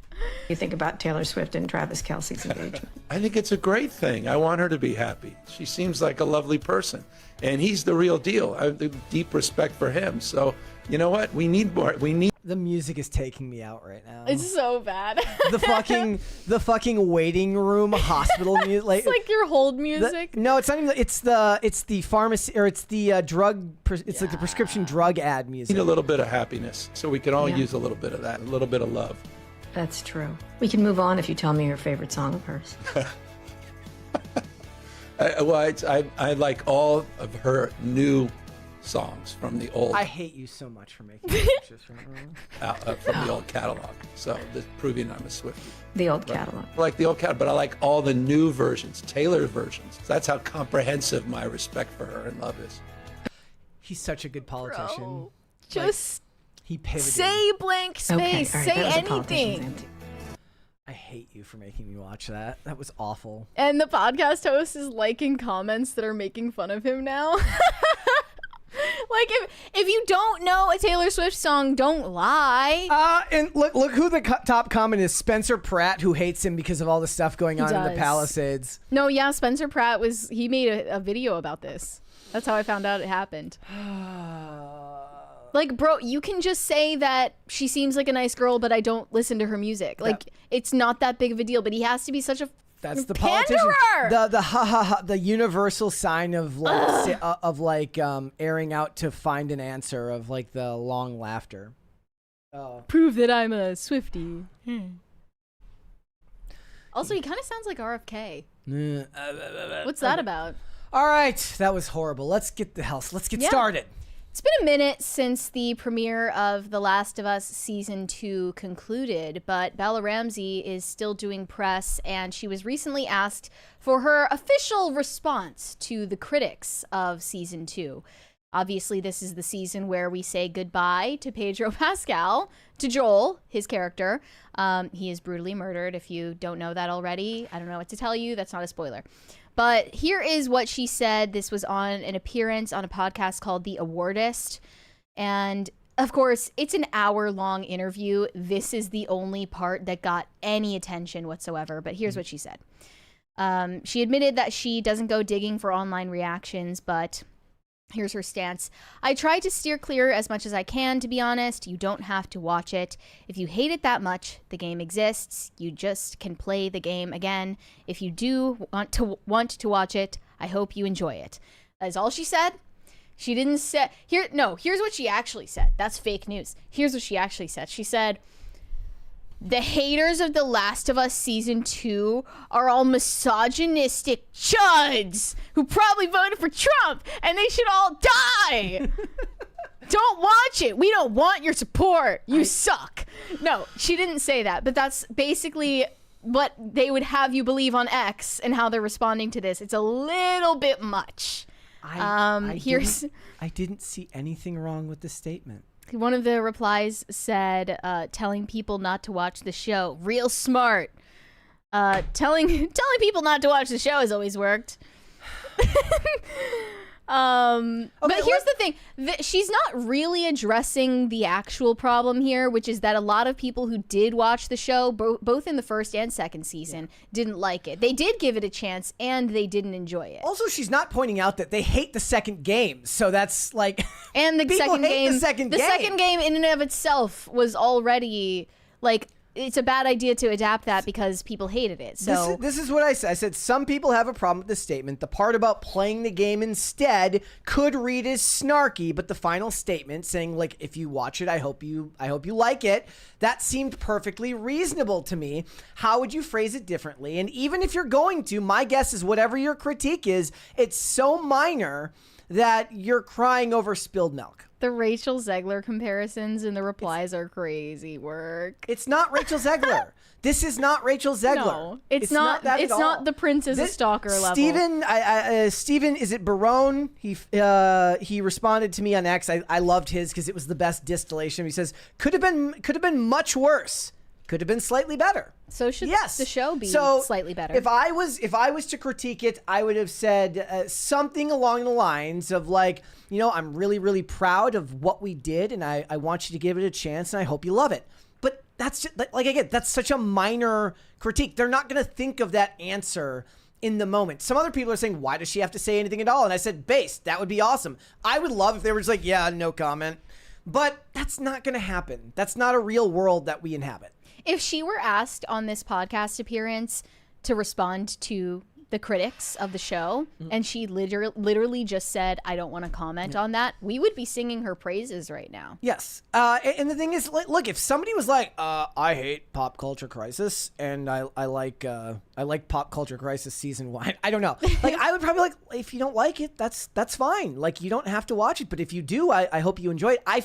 You think about Taylor Swift and Travis Kelce's engagement? I think it's a great thing. I want her to be happy. She seems like a lovely person, and he's the real deal. I have deep respect for him. So, you know what? We need more. The music is taking me out right now. It's so bad. the fucking waiting room hospital music. It's like your hold music. No, it's not even. It's the pharmacy, or it's the drug. It's like the prescription drug ad music. Need a little bit of happiness, so we can all use a little bit of that, a little bit of love. That's true. We can move on if you tell me your favorite song of hers. I like all of her new songs from the old. I hate you so much for making pictures from the old catalog. So this proving I'm a Swiftie. The old catalog. I like the old catalog, but I like all the new versions, Taylor versions. So that's how comprehensive my respect for her and love is. He's such a good politician. Bro, just he pivoted. say blank space. Okay, say anything. I hate you for making me watch that. That was awful. And the podcast host is liking comments that are making fun of him now. Like, if you don't know a Taylor Swift song, don't lie. And look who the top comment is. Spencer Pratt, who hates him because of all the stuff going on in the Palisades. No, yeah, Spencer Pratt he made a video about this. That's how I found out it happened. Like, bro, you can just say that she seems like a nice girl, but I don't listen to her music. Like, it's not that big of a deal, but he has to be such a That's the panderer! politician. The ha ha ha, the universal sign of like airing out to find an answer, of like the long laughter. Prove that I'm a Swiftie. Also, he kind of sounds like RFK. What's that about? All right, that was horrible. Let's get started. It's been a minute since the premiere of The Last of Us Season 2 concluded, but Bella Ramsey is still doing press, and she was recently asked for her official response to the critics of Season 2. Obviously, this is the season where we say goodbye to Pedro Pascal, to Joel, his character. He is brutally murdered. If you don't know that already, I don't know what to tell you. That's not a spoiler. But here is what she said. This was on an appearance on a podcast called The Awardist. And, of course, it's an hour-long interview. This is the only part that got any attention whatsoever. But here's what she said. She admitted that she doesn't go digging for online reactions, but here's her stance. I try to steer clear as much as I can, to be honest. You don't have to watch it. If you hate it that much, the game exists. You just can play the game again. If you do want to watch it, I hope you enjoy it. That is all she said. She didn't say... here's what she actually said. That's fake news. Here's what she actually said. She said, the haters of The Last of Us Season 2 are all misogynistic chuds who probably voted for Trump, and they should all die. Don't watch it. We don't want your support. You suck. No, she didn't say that, but that's basically what they would have you believe on X and how they're responding to this. It's a little bit much. I didn't see anything wrong with the statement. One of the replies said, telling people not to watch the show. Real smart. Telling people not to watch the show has always worked. But here's the thing. She's not really addressing the actual problem here, which is that a lot of people who did watch the show, both in the first and second season, didn't like it. They did give it a chance, and they didn't enjoy it. Also, she's not pointing out that they hate the second game, so that's like... And the people second hate game... the second game. The second game in and of itself was already, like... It's a bad idea to adapt that because people hated it. So this is what I said. I said some people have a problem with this statement. The part about playing the game instead could read as snarky, but the final statement saying like, if you watch it, I hope you like it. That seemed perfectly reasonable to me. How would you phrase it differently? And even if you're going to, my guess is whatever your critique is, it's so minor that you're crying over spilled milk. The Rachel Zegler comparisons in the replies are crazy work. It's not Rachel Zegler. This is not Rachel Zegler. No, it's not that it's not the Prince is a stalker level. Steven, is it Barone? He responded to me on X. I loved his because it was the best distillation. He says could have been much worse. Could have been slightly better. So should the show be slightly better? If I was to critique it, I would have said something along the lines of like, you know, I'm really, really proud of what we did, and I want you to give it a chance, and I hope you love it. But that's just, like, again, that's such a minor critique. They're not going to think of that answer in the moment. Some other people are saying, why does she have to say anything at all? And I said, based. That would be awesome. I would love if they were just like, yeah, no comment. But that's not going to happen. That's not a real world that we inhabit. If she were asked on this podcast appearance to respond to the critics of the show, and she literally just said, I don't want to comment on that, we would be singing her praises right now. Yes. And the thing is, look, if somebody was like, I hate Pop Culture Crisis, and I like Pop Culture Crisis Season 1, I don't know. Like, I would probably like, if you don't like it, that's fine. Like, you don't have to watch it. But if you do, I hope you enjoy it. I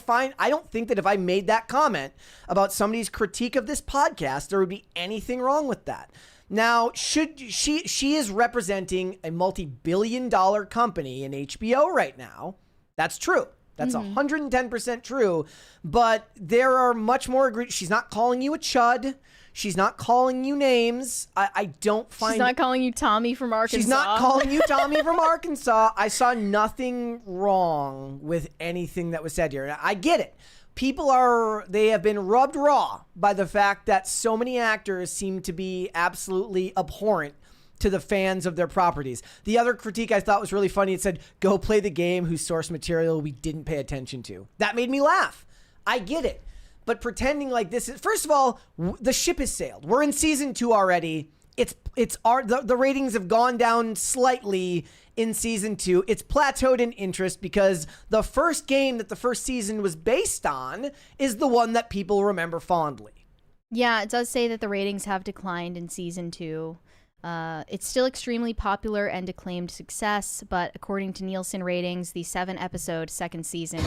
don't think that if I made that comment about somebody's critique of this podcast, there would be anything wrong with that. Now, she is representing a multi-billion-dollar company in HBO right now. That's true. That's 110% true. But there are much more. She's not calling you a chud. She's not calling you names. I don't find. She's not calling you Tommy from Arkansas. She's not calling you Tommy from Arkansas. I saw nothing wrong with anything that was said here. I get it. They have been rubbed raw by the fact that so many actors seem to be absolutely abhorrent to the fans of their properties. The other critique I thought was really funny. It said, go play the game whose source material we didn't pay attention to. That made me laugh. I get it. But pretending like this is, first of all, the ship has sailed. We're in season 2 already. The ratings have gone down slightly in season 2. It's plateaued in interest because the first game that the first season was based on is the one that people remember fondly. Yeah, it does say that the ratings have declined in season 2. It's still extremely popular and acclaimed success, but according to Nielsen ratings, the 7-episode second season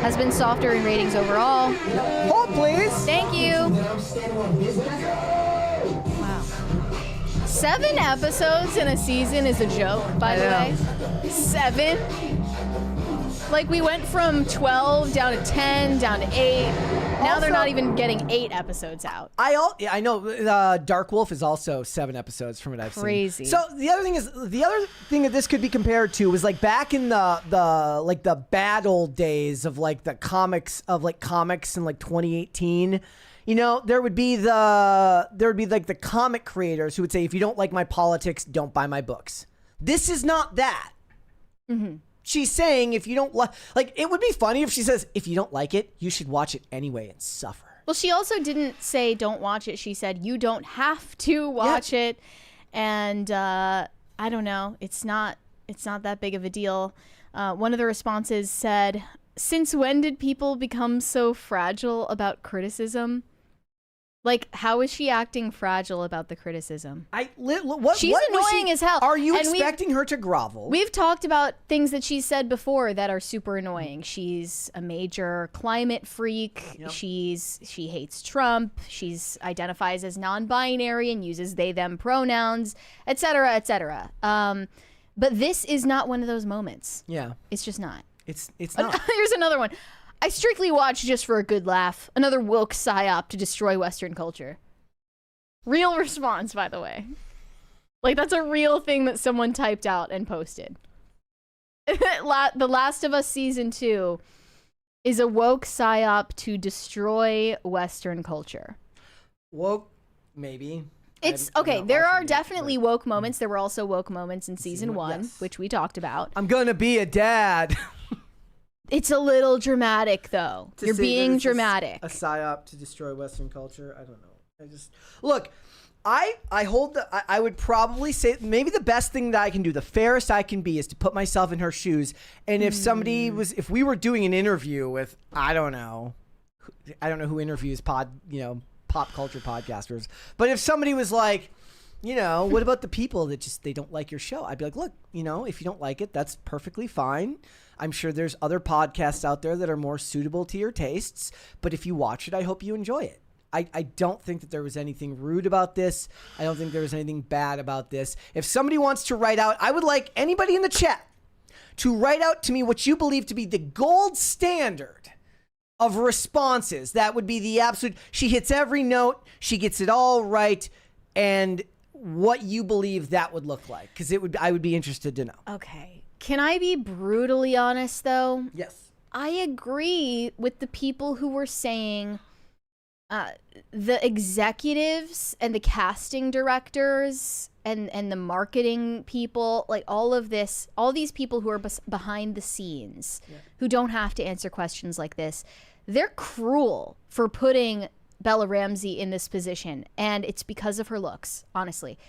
has been softer in ratings overall. Hold, please. Thank you. Wow. 7 episodes in a season is a joke, by the way. 7? Like, we went from 12 down to 10, down to 8. Now they're not even getting 8 episodes out. I know. Dark Wolf is also 7 episodes from what I've seen. Crazy. So the other thing that this could be compared to was like back in the bad old days of like the comics in like 2018. You know, there would be like the comic creators who would say, if you don't like my politics, don't buy my books. This is not that. Mm-hmm. She's saying if you don't like, it would be funny if she says, if you don't like it, you should watch it anyway and suffer. Well, she also didn't say don't watch it. She said you don't have to watch it. And I don't know. It's not that big of a deal. One of the responses said, since when did people become so fragile about criticism? Like, how is she acting fragile about the criticism? She's annoying as hell. Are you expecting her to grovel? We've talked about things that she's said before that are super annoying. She's a major climate freak. Yep. She hates Trump. She's identifies as non-binary and uses they/them pronouns, etc., etc. But this is not one of those moments. Yeah, it's just not. It's not. Here's another one. I strictly watch just for a good laugh. Another woke psyop to destroy Western culture. Real response, by the way. Like, that's a real thing that someone typed out and posted. The Last of Us season 2 is a woke psyop to destroy Western culture. Woke, maybe. It's okay. There are definitely woke moments. There were also woke moments in season 1, yes. which we talked about. I'm gonna be a dad. It's a little dramatic, though. You're being dramatic. A psyop to destroy Western culture. I don't know. Look. I would probably say maybe the best thing that I can do, the fairest I can be, is to put myself in her shoes. And if we were doing an interview with, I don't know who interviews pop culture podcasters, but if somebody was like, what about the people that they don't like your show? I'd be like, look, if you don't like it, that's perfectly fine. I'm sure there's other podcasts out there that are more suitable to your tastes, but if you watch it, I hope you enjoy it. I don't think that there was anything rude about this. I don't think there was anything bad about this. If somebody wants to write out, I would like anybody in the chat to write out to me what you believe to be the gold standard of responses. That would be the absolute, she hits every note, she gets it all right, and what you believe that would look like. Because I would be interested to know. Okay. Can I be brutally honest, though? Yes. I agree with the people who were saying the executives and the casting directors and the marketing people, like all these people who are behind the scenes, who don't have to answer questions like this, they're cruel for putting Bella Ramsey in this position, and it's because of her looks, honestly.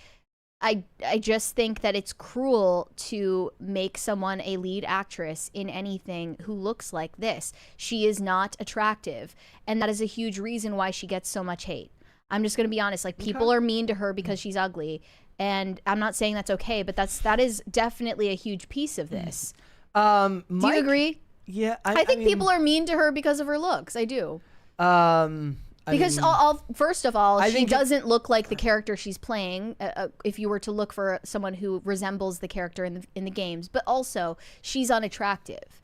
I just think that it's cruel to make someone a lead actress in anything who looks like this. She is not attractive, and that is a huge reason why she gets so much hate. I'm just going to be honest. Like, people are mean to her because she's ugly, and I'm not saying that's okay, but that is definitely a huge piece of this. Do you agree? Yeah. I think people are mean to her because of her looks. I do. Because first of all, she doesn't look like the character she's playing. If you were to look for someone who resembles the character in the games, but also she's unattractive.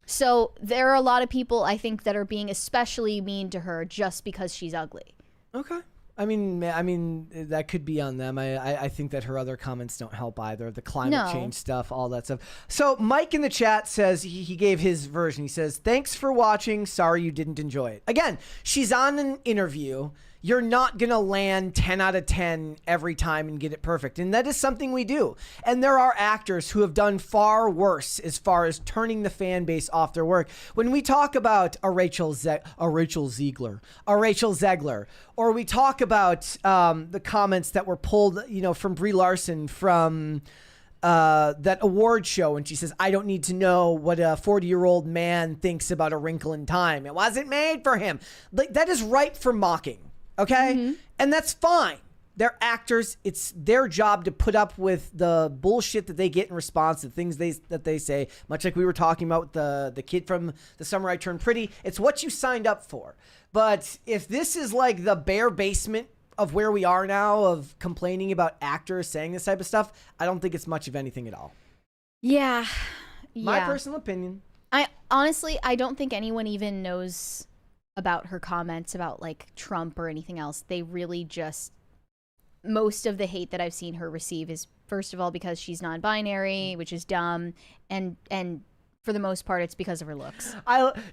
So there are a lot of people, I think, that are being especially mean to her just because she's ugly. Okay. I mean, that could be on them. I think that her other comments don't help either. The climate change stuff, all that stuff. So Mike in the chat says he gave his version. He says, thanks for watching. Sorry you didn't enjoy it. Again, she's on an interview. You're not going to land 10 out of 10 every time and get it perfect. And that is something we do. And there are actors who have done far worse as far as turning the fan base off their work. When we talk about a Rachel Zegler, or we talk about the comments that were pulled, from Brie Larson from that award show, and she says, I don't need to know what a 40-year-old man thinks about A Wrinkle in Time. It wasn't made for him. Like, that is ripe for mocking. Okay? Mm-hmm. And that's fine. They're actors. It's their job to put up with the bullshit that they get in response to things that they say, much like we were talking about with the kid from The Summer I Turned Pretty. It's what you signed up for. But if this is like the bare basement of where we are now, of complaining about actors saying this type of stuff, I don't think it's much of anything at all. Yeah. My personal opinion. I don't think anyone even knows about her comments about like Trump or anything else. They really just, most of the hate that I've seen her receive is, first of all, because she's non-binary, which is dumb, and for the most part, it's because of her looks.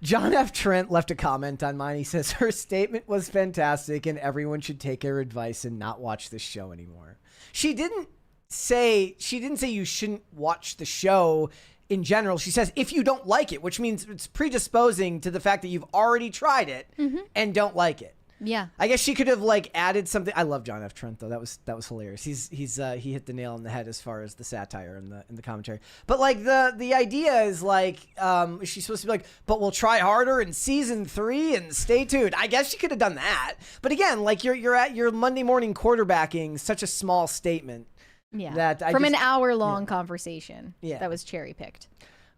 John F. Trent left a comment on mine. He says her statement was fantastic and everyone should take her advice and not watch this show anymore. She didn't say you shouldn't watch the show in general. She says if you don't like it, which means it's predisposing to the fact that you've already tried it and don't like it. Yeah, I guess she could have like added something. I love John F. Trent though. That was hilarious. He hit the nail on the head as far as the satire and the commentary. But like the idea is like she's supposed to be like, but we'll try harder in season 3 and stay tuned. I guess she could have done that. But again, like you're at your Monday morning quarterbacking such a small statement. Yeah, that an hour-long conversation. Yeah, that was cherry-picked.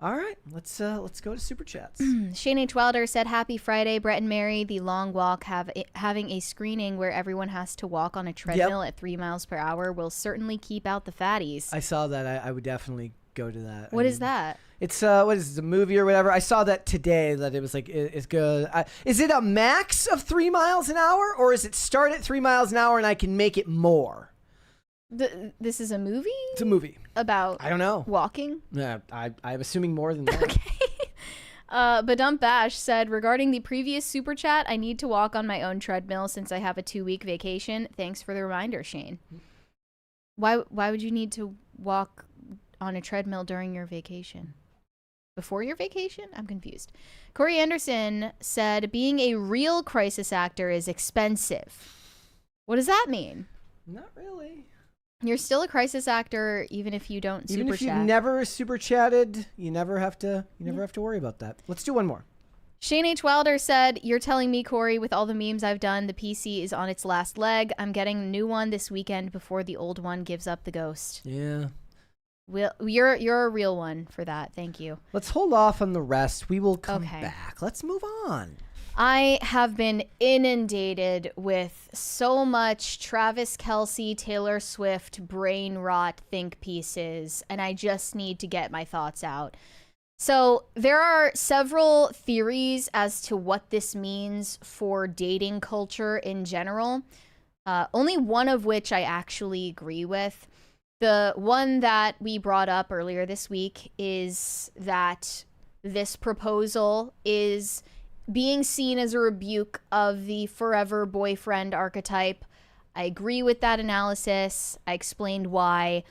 All right, let's go to Super Chats. Shane H. Wilder said, happy Friday, Brett and Mary. The long walk having a screening where everyone has to walk on a treadmill at 3 miles per hour will certainly keep out the fatties. I saw that. I would definitely go to that. What is that? It's what is it, a movie or whatever? I saw that today, that it was like it's good. Is it a max of 3 miles an hour, or is it start at 3 miles an hour and I can make it more? This is a movie? It's a movie. About I don't know. Walking? Yeah, I'm assuming more than that. Okay. Badump Bash said, regarding the previous super chat, I need to walk on my own treadmill since I have a 2-week vacation. Thanks for the reminder, Shane. Why would you need to walk on a treadmill during your vacation? Before your vacation? I'm confused. Corey Anderson said, being a real crisis actor is expensive. What does that mean? Not really. You're still a crisis actor even if you don't Even super if you've chat. never super chatted, you never have to worry about that. Let's do one more. Shane H. Wilder said, you're telling me, Corey, with all the memes I've done, the PC is on its last leg. I'm getting a new one this weekend before the old one gives up the ghost. Yeah. You're a real one for that. Thank you. Let's hold off on the rest. We will come back. Let's move on. I have been inundated with so much Travis Kelce, Taylor Swift, brain rot think pieces, and I just need to get my thoughts out. So there are several theories as to what this means for dating culture in general, only one of which I actually agree with. The one that we brought up earlier this week is that this proposal is being seen as a rebuke of the forever boyfriend archetype. I agree with that analysis. I explained why,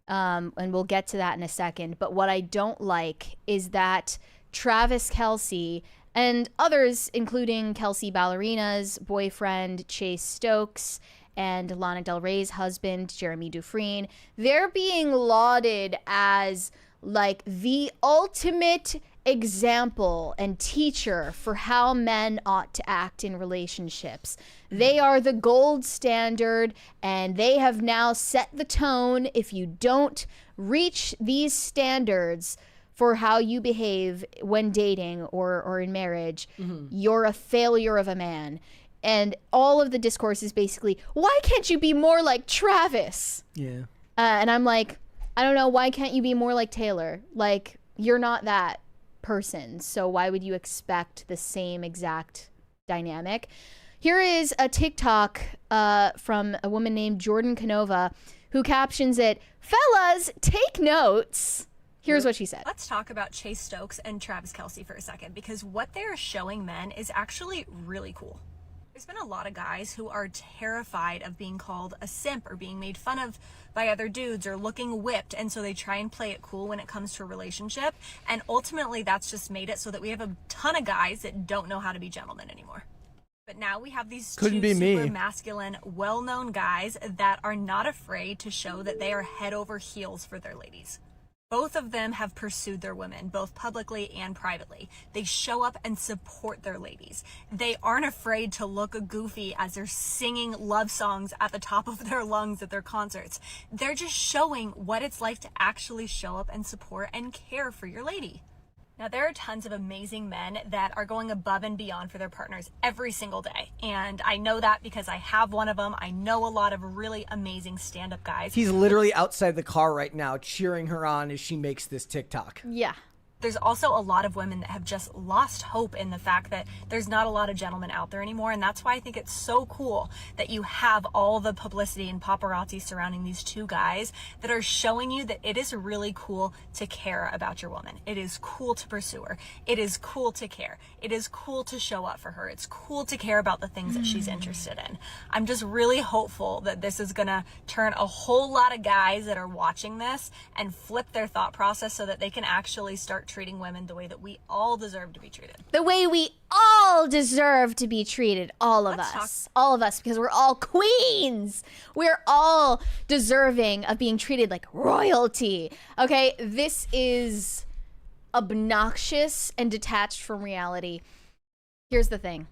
and we'll get to that in a second. But what I don't like is that Travis Kelce and others, including Kelsey Ballerina's boyfriend, Chase Stokes, and Lana Del Rey's husband, Jeremy Dufresne, they're being lauded as like the ultimate example and teacher for how men ought to act in relationships. They are the gold standard, and they have now set the tone. If you don't reach these standards for how you behave when dating or in marriage, you're a failure of a man. And all of the discourse is basically, why can't you be more like Travis? Yeah. And I'm like, I don't know, why can't you be more like Taylor? Like, you're not that person, so why would you expect the same exact dynamic? Here is a TikTok from a woman named Jordan Canova who captions it, fellas, take notes. Here's what she said. Let's talk about Chase Stokes and Travis Kelce for a second, because what they're showing men is actually really cool. There's been a lot of guys who are terrified of being called a simp or being made fun of by other dudes or looking whipped, and so they try and play it cool when it comes to a relationship, and ultimately that's just made it so that we have a ton of guys that don't know how to be gentlemen anymore. But now we have these two super masculine, well-known guys that are not afraid to show that they are head over heels for their ladies. Both of them have pursued their women, both publicly and privately. They show up and support their ladies. They aren't afraid to look goofy as they're singing love songs at the top of their lungs at their concerts. They're just showing what it's like to actually show up and support and care for your lady. Now, there are tons of amazing men that are going above and beyond for their partners every single day. And I know that because I have one of them. I know a lot of really amazing stand-up guys. He's literally outside the car right now cheering her on as she makes this TikTok. Yeah. There's also a lot of women that have just lost hope in the fact that there's not a lot of gentlemen out there anymore. And that's why I think it's so cool that you have all the publicity and paparazzi surrounding these two guys that are showing you that it is really cool to care about your woman. It is cool to pursue her. It is cool to care. It is cool to show up for her. It's cool to care about the things that she's interested in. I'm just really hopeful that this is going to turn a whole lot of guys that are watching this and flip their thought process so that they can actually start treating women the way that we all deserve to be treated. The way we all deserve to be treated, all of us, because we're all queens. We're all deserving of being treated like royalty. Okay, this is obnoxious and detached from reality. Here's the thing.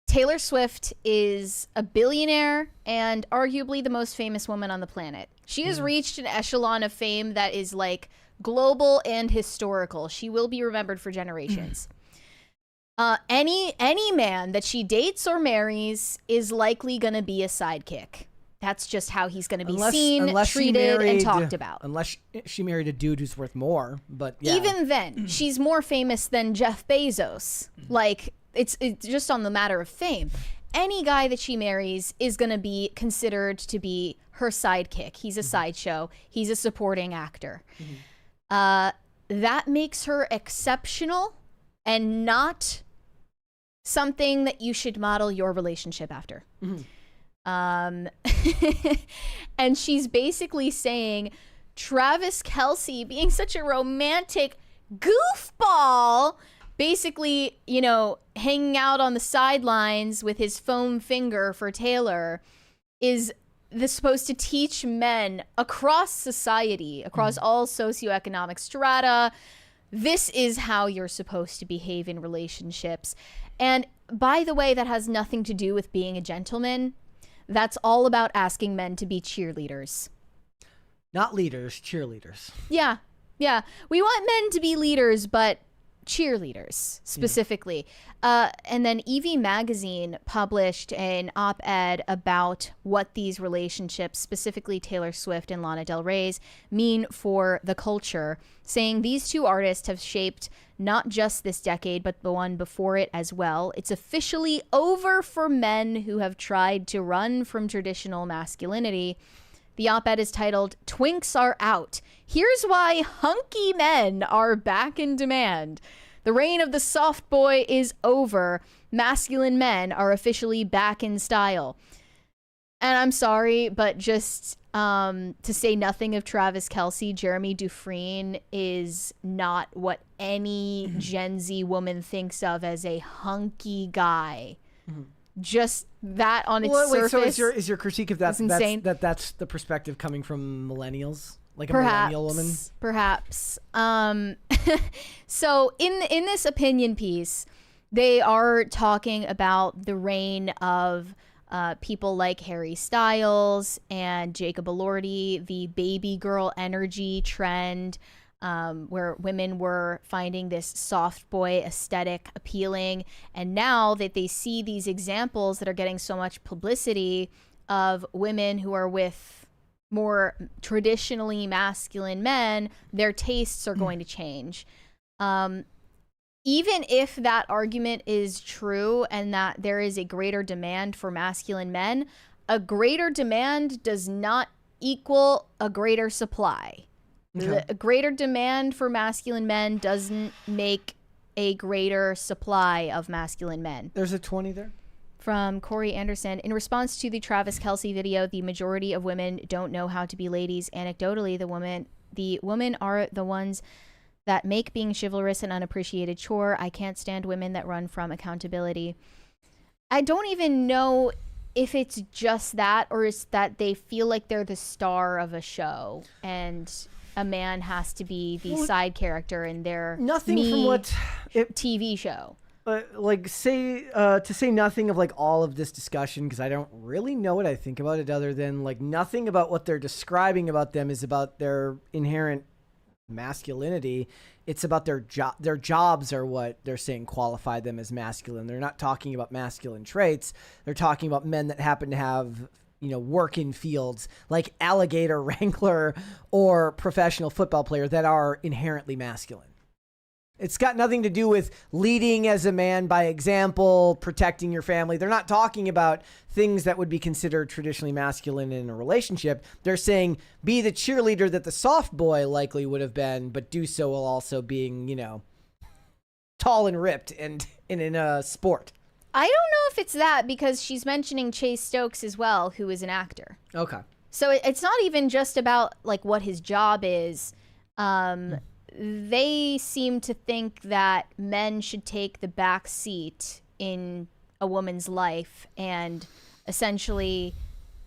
Taylor Swift is a billionaire and arguably the most famous woman on the planet. She has reached an echelon of fame that is like global and historical. She will be remembered for generations. Any man that she dates or marries is likely going to be a sidekick. That's just how he's going to be seen, treated, and talked about. Unless she married a dude who's worth more. But yeah. Even then, she's more famous than Jeff Bezos. Like, it's just on the matter of fame. any guy that she marries is going to be considered to be her sidekick. He's a sideshow. He's a supporting actor. That makes her exceptional and not something that you should model your relationship after. And she's basically saying Travis Kelce being such a romantic goofball, basically, you know, hanging out on the sidelines with his foam finger for Taylor, is supposed to teach men across society, across all socioeconomic strata, this is how you're supposed to behave in relationships. And by the way, that has nothing to do with being a gentleman. That's all about asking men to be cheerleaders. Not leaders, cheerleaders. Yeah. Yeah. We want men to be leaders, but cheerleaders specifically. And then Evie Magazine published an op-ed about what these relationships, specifically Taylor Swift and Lana Del Rey's, mean for the culture, saying these two artists have shaped not just this decade, but the one before it as well. It's officially over for men who have tried to run from traditional masculinity. The op-ed is titled, "Twinks Are Out. Here's why hunky men are back in demand. The reign of the soft boy is over. Masculine men are officially back in style." And I'm sorry, but just to say nothing of Travis Kelce, Jeremy Dufresne is not what any Gen Z woman thinks of as a hunky guy. Just that on its surface. So is your critique of that insane. That's the perspective coming from millennials, like a Perhaps, millennial woman? Perhaps. So in this opinion piece, they are talking about the reign of people like Harry Styles and Jacob Elordi, the baby girl energy trend, where women were finding this soft boy aesthetic appealing. And now that they see these examples that are getting so much publicity of women who are with more traditionally masculine men, their tastes are going to change. Even if that argument is true and that there is a greater demand for masculine men, a greater demand does not equal a greater supply. A greater demand for masculine men doesn't make a greater supply of masculine men. There's a 20 there. From Corey Anderson, in response to the Travis Kelce video, the majority of women don't know how to be ladies. Anecdotally, the women are the ones that make being chivalrous an unappreciated chore. I can't stand women that run from accountability. I don't even know if it's just that, or is that they feel like they're the star of a show and a man has to be the side character in their TV show. To say nothing of like all of this discussion, because I don't really know what I think about it, other than like nothing about what they're describing about them is about their inherent masculinity. It's about their jobs are what they're saying qualify them as masculine. They're not talking about masculine traits. They're talking about men that happen to have, you know, work in fields like alligator wrangler or professional football player that are inherently masculine. It's got nothing to do with leading as a man by example, protecting your family. They're not talking about things that would be considered traditionally masculine in a relationship. They're saying be the cheerleader that the soft boy likely would have been, but do so while also being, you know, tall and ripped and in a sport. I don't know if it's that, because she's mentioning Chase Stokes as well, who is an actor. Okay. So it's not even just about like what his job is. They seem to think that men should take the back seat in a woman's life and essentially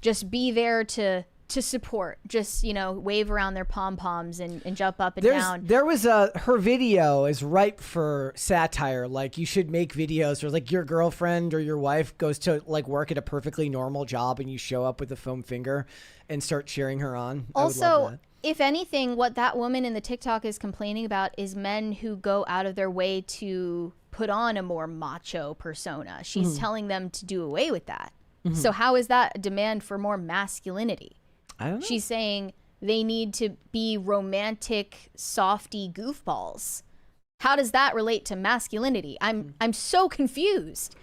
just be there to support, just, you know, wave around their pom-poms and jump up and down. There was her video is ripe for satire. Like, you should make videos where like your girlfriend or your wife goes to like work at a perfectly normal job and you show up with a foam finger and start cheering her on. Also, I would love that. If anything, what that woman in the TikTok is complaining about is men who go out of their way to put on a more macho persona. She's telling them to do away with that. So how is that a demand for more masculinity? I don't know. She's saying they need to be romantic, softy goofballs. How does that relate to masculinity? I'm so confused.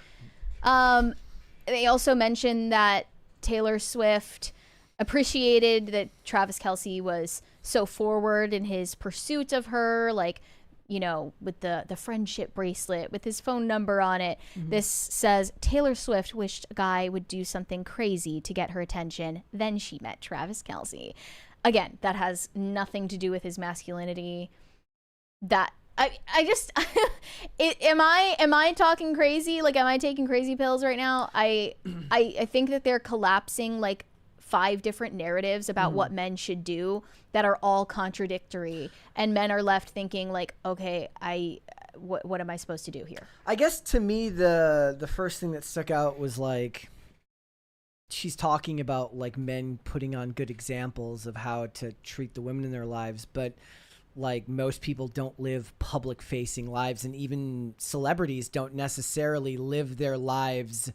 they also mentioned that Taylor Swift appreciated that Travis Kelce was so forward in his pursuit of her, like, you know, with the friendship bracelet with his phone number on it. This says Taylor Swift wished a guy would do something crazy to get her attention. Then she met Travis Kelce. Again, that has nothing to do with his masculinity. That I just am I talking crazy? Like, am I taking crazy pills right now? I think that they're collapsing like 5 different narratives about what men should do that are all contradictory, and men are left thinking like, okay, what am I supposed to do here? I guess to me the first thing that stuck out was like, she's talking about like men putting on good examples of how to treat the women in their lives, but like most people don't live public facing lives, and even celebrities don't necessarily live their lives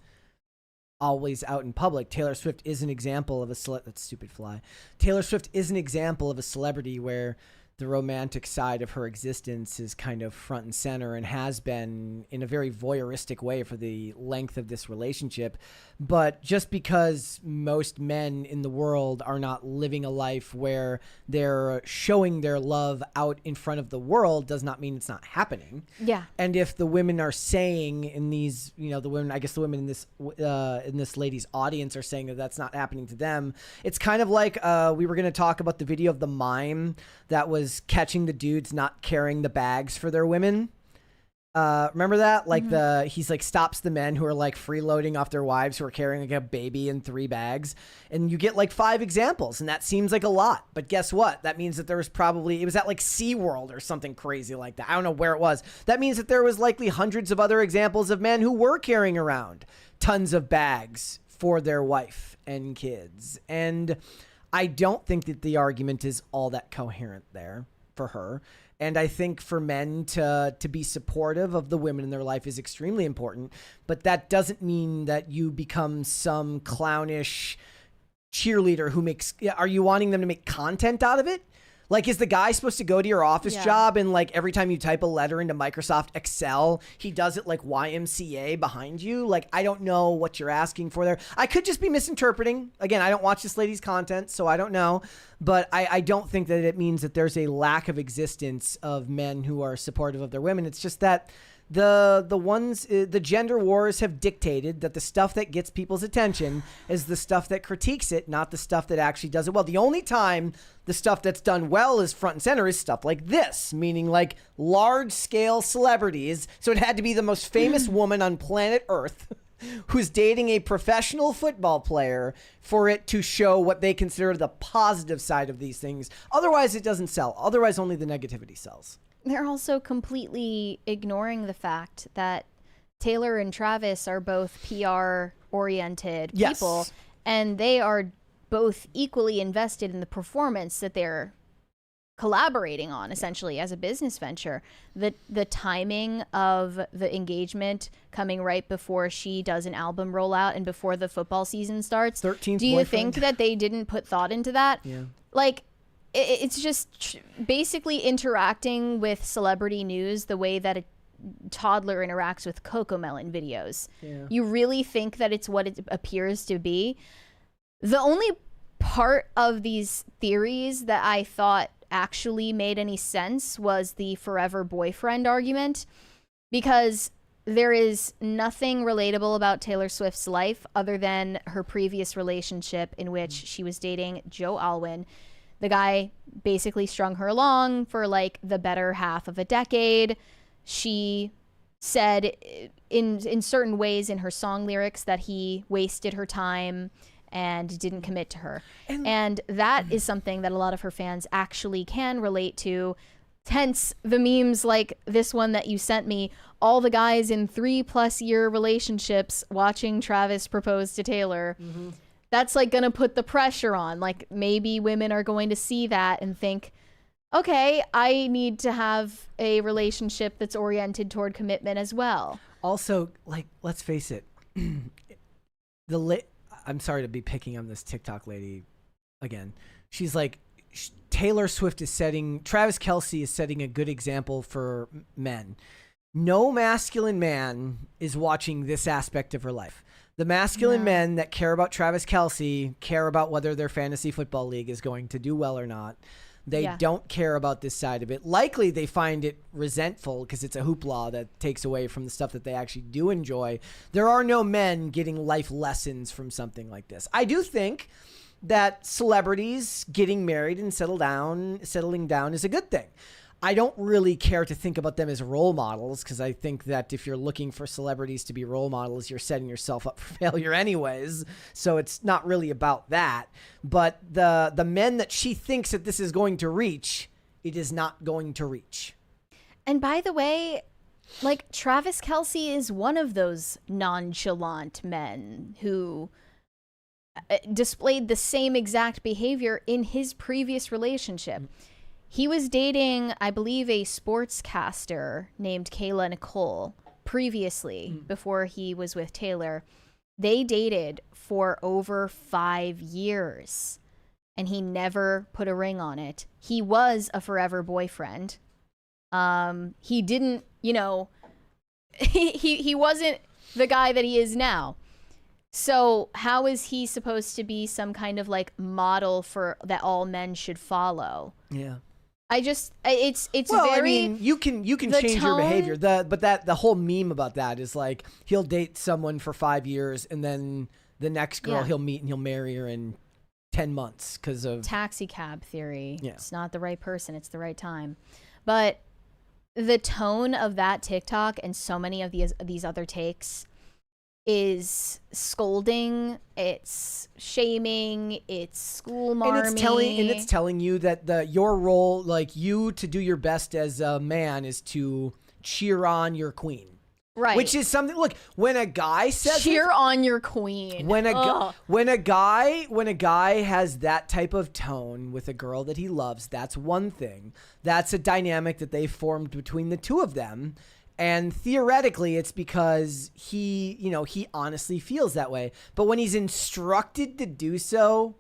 always out in public. Taylor Swift is an example of that's stupid fly. Taylor Swift is an example of a celebrity where the romantic side of her existence is kind of front and center, and has been in a very voyeuristic way for the length of this relationship. But just because most men in the world are not living a life where they're showing their love out in front of the world does not mean it's not happening. Yeah. And if the women are saying in these, you know, the women, I guess the women in this lady's audience are saying that that's not happening to them, it's kind of like we were going to talk about the video of the mime that was catching the dudes not carrying the bags for their women. Remember that? Like he's like stops the men who are like freeloading off their wives who are carrying like a baby in 3 bags. And you get like 5 examples, and that seems like a lot. But guess what? That means that there was probably, it was at like SeaWorld or something crazy like that. I don't know where it was. That means that there was likely hundreds of other examples of men who were carrying around tons of bags for their wife and kids. And I don't think that the argument is all that coherent there for her. And I think for men to be supportive of the women in their life is extremely important. But that doesn't mean that you become some clownish cheerleader who makes... Are you wanting them to make content out of it? Like, is the guy supposed to go to your office job and like every time you type a letter into Microsoft Excel, he does it like YMCA behind you? Like, I don't know what you're asking for there. I could just be misinterpreting. Again, I don't watch this lady's content, so I don't know. But I don't think that it means that there's a lack of existence of men who are supportive of their women. It's just that the gender wars have dictated that the stuff that gets people's attention is the stuff that critiques it, not the stuff that actually does it well. The only time the stuff that's done well is front and center is stuff like this, meaning like large scale celebrities. So it had to be the most famous woman on planet Earth who's dating a professional football player for it to show what they consider the positive side of these things. Otherwise, it doesn't sell. Otherwise, only the negativity sells. They're also completely ignoring the fact that Taylor and Travis are both PR-oriented people, and they are both equally invested in the performance that they're collaborating on, essentially, as a business venture. The timing of the engagement coming right before she does an album rollout and before the football season starts. 13th Do you boyfriend. think that they didn't put thought into that? Yeah. Like, it's just basically interacting with celebrity news the way that a toddler interacts with Cocomelon videos. Yeah. You really think that it's what it appears to be? The only part of these theories that I thought actually made any sense was the forever boyfriend argument, because there is nothing relatable about Taylor Swift's life other than her previous relationship in which she was dating Joe Alwyn. The guy basically strung her along for like the better half of a decade. She said in certain ways in her song lyrics that he wasted her time and didn't commit to her. And that is something that a lot of her fans actually can relate to. Hence the memes like this one that you sent me, all the guys in 3+ year relationships watching Travis propose to Taylor. Mm-hmm. That's like going to put the pressure on. Like, maybe women are going to see that and think, okay, I need to have a relationship that's oriented toward commitment as well. Also, like, let's face it, I'm sorry to be picking on this TikTok lady again. She's like, Taylor Swift is Travis Kelce is setting a good example for men. No masculine man is watching this aspect of her life. The masculine men that care about Travis Kelce care about whether their fantasy football league is going to do well or not. They don't care about this side of it. Likely they find it resentful because it's a hoopla that takes away from the stuff that they actually do enjoy. There are no men getting life lessons from something like this. I do think that celebrities getting married and settling down is a good thing. I don't really care to think about them as role models because I think that if you're looking for celebrities to be role models, you're setting yourself up for failure anyways. So it's not really about that. But the men that she thinks that this is going to reach, it is not going to reach. And by the way, like Travis Kelce is one of those nonchalant men who displayed the same exact behavior in his previous relationship. He was dating, I believe, a sportscaster named Kayla Nicole previously, before he was with Taylor. They dated for over 5 years, and he never put a ring on it. He was a forever boyfriend. He didn't, he wasn't the guy that he is now. So how is he supposed to be some kind of like model for that all men should follow? Yeah. It's well, very. I mean, you can change your behavior. But the whole meme about that is like he'll date someone for 5 years and then the next girl he'll meet and he'll marry her in 10 months because of taxi cab theory. Yeah. It's not the right person. It's the right time. But the tone of that TikTok and so many of these other takes is scolding, it's shaming, it's school marming, and it's telling you that your role, like you to do your best as a man, is to cheer on your queen, right? Which is something. Look, when a guy says cheer on your queen, when a guy has that type of tone with a girl that he loves, that's one thing. That's a dynamic that they formed between the two of them. And theoretically, it's because he honestly feels that way. But when he's instructed to do so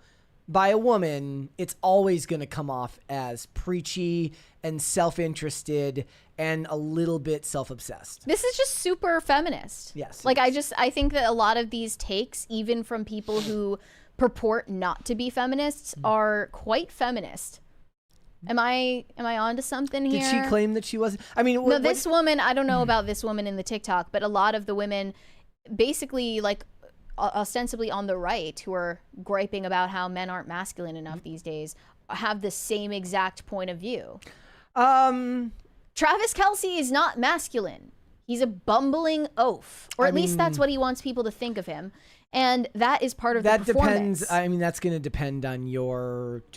by a woman, it's always going to come off as preachy and self-interested and a little bit self-obsessed. This is just super feminist. Yes. Like, I think that a lot of these takes, even from people who purport not to be feminists, are quite feminist. Am I onto something here? Did she claim that she wasn't? I mean, no. This woman, I don't know about this woman in the TikTok, but a lot of the women, basically, like ostensibly on the right, who are griping about how men aren't masculine enough these days, have the same exact point of view. Travis Kelce is not masculine. He's a bumbling oaf, or at least that's what he wants people to think of him. And that is part of the performance. Depends. I mean, that's going to depend on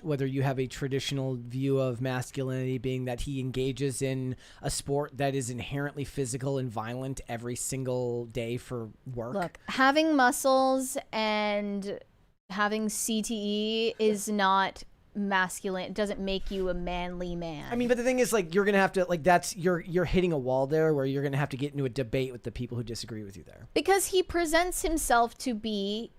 whether you have a traditional view of masculinity, being that he engages in a sport that is inherently physical and violent every single day for work. Look, having muscles and having CTE is not masculine. It doesn't make you a manly man. I mean, but the thing is, like, you're gonna have to, like, you're hitting a wall there where you're gonna have to get into a debate with the people who disagree with you there. Because he presents himself to be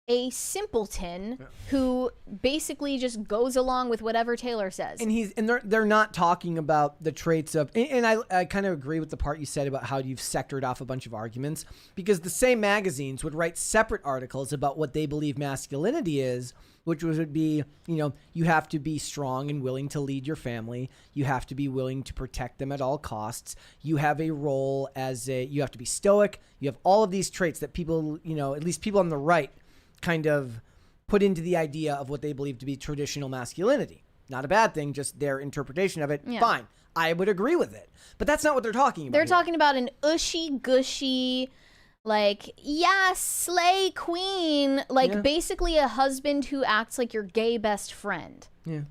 a simpleton who basically just goes along with whatever Taylor says. And they're not talking about the traits of, and I kind of agree with the part you said about how you've sectored off a bunch of arguments, because the same magazines would write separate articles about what they believe masculinity is, which would be, you have to be strong and willing to lead your family. You have to be willing to protect them at all costs. You have a role you have to be stoic. You have all of these traits that people, at least people on the right, kind of put into the idea of what they believe to be traditional masculinity. Not a bad thing, just their interpretation of it. Yeah. Fine. I would agree with it. But that's not what they're talking about. They're talking about an ushy-gushy, like, slay queen, like basically a husband who acts like your gay best friend. Yeah.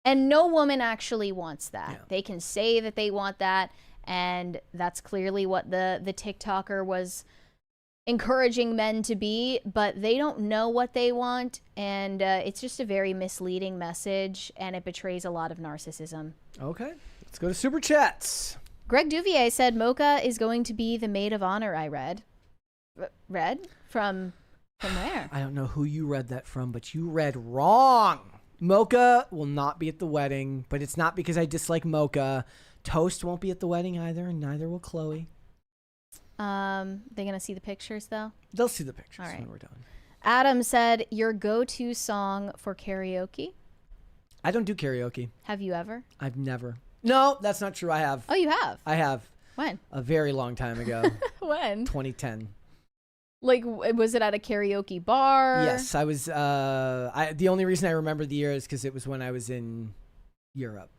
And no woman actually wants that. Yeah. They can say that they want that, and that's clearly what the TikToker was encouraging men to be, but they don't know what they want, and it's just a very misleading message, and it betrays a lot of narcissism. Okay, let's go to Super Chats. Greg Duvier said Mocha is going to be the maid of honor. I read from where? I don't know who you read that from, but you read wrong. Mocha will not be at the wedding, but it's not because I dislike Mocha. Toast won't be at the wedding either, and neither will Chloe. They gonna see the pictures though? They'll see the pictures All right. when we're done. Adam said, your go-to song for karaoke? I don't do karaoke. Have you ever? I've never. No, that's not true. I have. Oh, you have? I have. When? A very long time ago. When? 2010. Like, was it at a karaoke bar? Yes, I was. The only reason I remember the year is because it was when I was in Europe.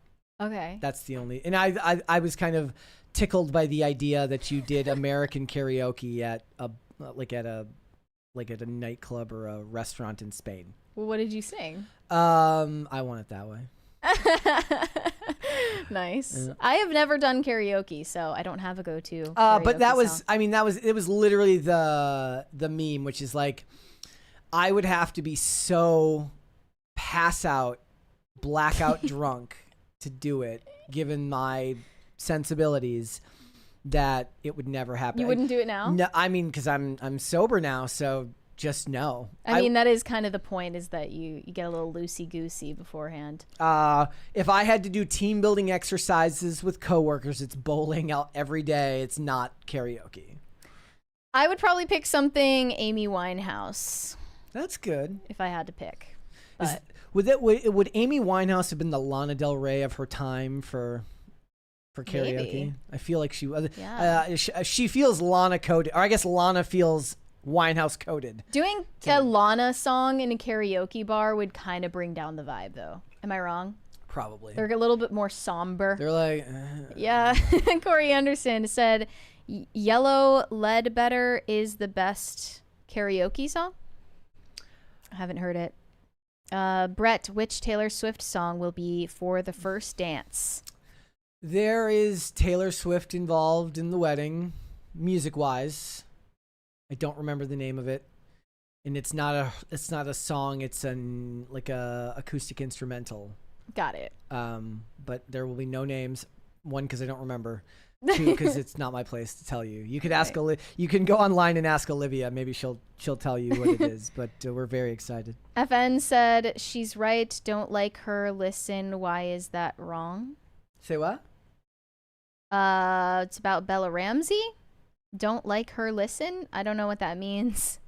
Okay. That's the only. And I was kind of tickled by the idea that you did American karaoke at a nightclub or a restaurant in Spain. Well, what did you sing? I Want It That Way. Nice. I have never done karaoke, so I don't have a go-to. But that was, song. I mean, it was literally the meme, which is like, I would have to be so pass out, blackout drunk to do it, given my sensibilities, that it would never happen. You wouldn't do it now? No, I mean, because I'm sober now, so just no. I mean, that is kind of the point, is that you get a little loosey-goosey beforehand. If I had to do team building exercises with coworkers, it's bowling out every day. It's not karaoke. I would probably pick something Amy Winehouse. That's good. If I had to pick. But Would Amy Winehouse have been the Lana Del Rey of her time for karaoke? Maybe. I feel like she was. Yeah. She feels Lana coded, or I guess Lana feels Winehouse coded. Doing a Lana song in a karaoke bar would kind of bring down the vibe, though. Am I wrong? Probably. They're a little bit more somber. They're like, yeah. Corey Anderson said, Yellow Ledbetter is the best karaoke song. I haven't heard it. Brett, which Taylor Swift song will be for the first dance? There is Taylor Swift involved in the wedding, music-wise. I don't remember the name of it, and it's not a song. It's like a acoustic instrumental. Got it. But there will be no names. One, because I don't remember. Two, because it's not my place to tell you. You could ask you can go online and ask Olivia. Maybe she'll tell you what it is. But we're very excited. FN said, she's right. Don't like her. Listen. Why is that wrong? Say what? It's about Bella Ramsey. Don't like her. Listen. I don't know what that means.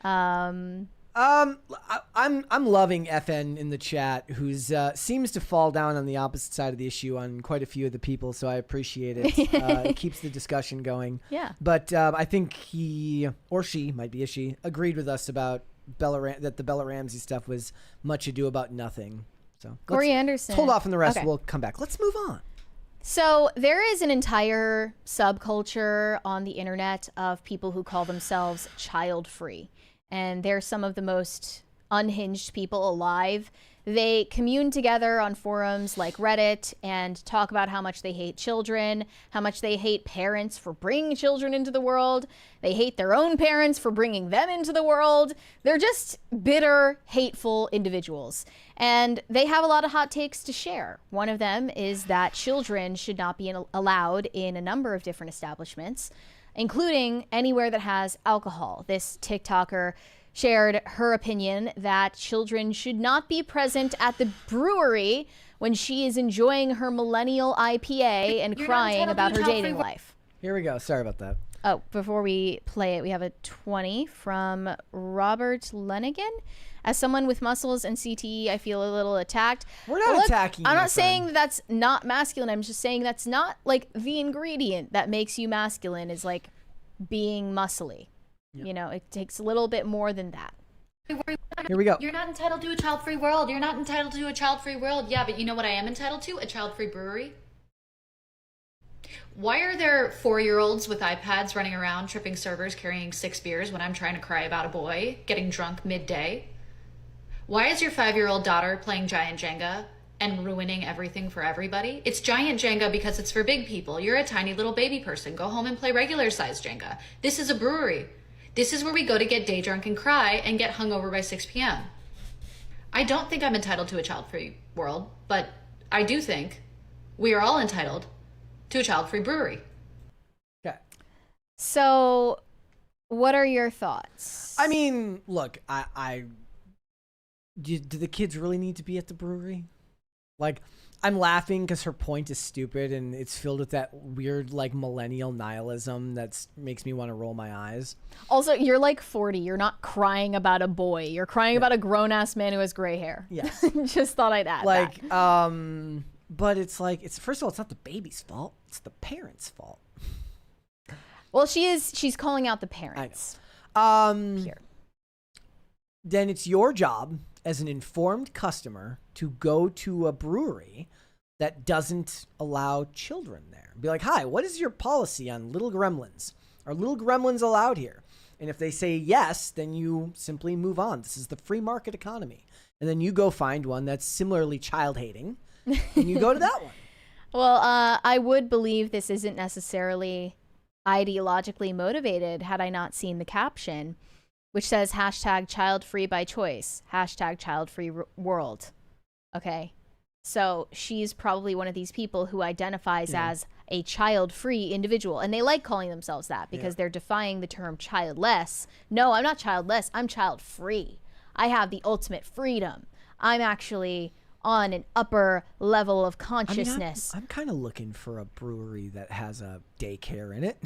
I'm loving FN in the chat, who's seems to fall down on the opposite side of the issue on quite a few of the people, so I appreciate it. It keeps the discussion going. Yeah. But I think he or she, might be a she, agreed with us about that the Bella Ramsey stuff was much ado about nothing. So Corey Anderson. Hold off on the rest. Okay. We'll come back. Let's move on. So there is an entire subculture on the internet of people who call themselves child-free. And they're some of the most unhinged people alive. They commune together on forums like Reddit and talk about how much they hate children, how much they hate parents for bringing children into the world. They hate their own parents for bringing them into the world. They're just bitter, hateful individuals. And they have a lot of hot takes to share. One of them is that children should not be allowed in a number of different establishments, including anywhere that has alcohol. This TikToker shared her opinion that children should not be present at the brewery when she is enjoying her millennial IPA and crying about her dating life. Here we go. Sorry about that. Oh, before we play it, we have a 20 from Robert Lenigan. As someone with muscles and CTE, I feel a little attacked. We're not attacking you, I'm my not saying that that's not masculine. I'm just saying that's not like the ingredient that makes you masculine is like being muscly. Yep. You know, it takes a little bit more than that. Here we go. You're not entitled to a child-free world. You're not entitled to a child-free world. Yeah, but you know what I am entitled to? A child-free brewery. Why are there 4-year-olds with iPads running around, tripping servers, carrying 6 beers when I'm trying to cry about a boy getting drunk midday? Why is your 5-year-old daughter playing Giant Jenga and ruining everything for everybody? It's Giant Jenga because it's for big people. You're a tiny little baby person. Go home and play regular sized Jenga. This is a brewery. This is where we go to get day drunk and cry and get hungover by 6 p.m. I don't think I'm entitled to a child-free world, but I do think we are all entitled to a child-free brewery. Okay. So, what are your thoughts? I mean, look, do the kids really need to be at the brewery? Like, I'm laughing because her point is stupid and it's filled with that weird like millennial nihilism that makes me want to roll my eyes. Also, you're like 40. You're not crying about a boy. You're crying about a grown-ass man who has gray hair. Yes. Just thought I'd add like, that. but it's like, first of all, it's not the baby's fault. It's the parents' fault. Well, she's calling out the parents. I know. Here. Then it's your job as an informed customer to go to a brewery that doesn't allow children there. Be like, hi, what is your policy on little gremlins? Are little gremlins allowed here? And if they say yes, then you simply move on. This is the free market economy. And then you go find one that's similarly child-hating, and you go to that one. Well, I would believe this isn't necessarily ideologically motivated had I not seen the caption, which says hashtag child free by choice, hashtag child free world. Okay. So she's probably one of these people who identifies as a child free individual. And they like calling themselves that because they're defying the term childless. No, I'm not childless. I'm child free. I have the ultimate freedom. I'm actually on an upper level of consciousness. I'm kind of looking for a brewery that has a daycare in it.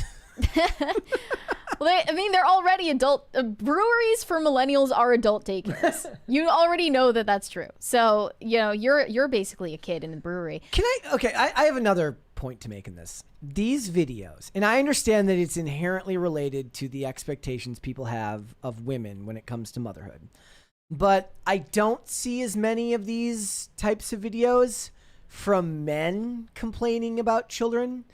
Well, they're already adult. Breweries for millennials are adult daycares. You already know that that's true. So, you're basically a kid in the brewery. I have another point to make in this. These videos, and I understand that it's inherently related to the expectations people have of women when it comes to motherhood. But I don't see as many of these types of videos from men complaining about children.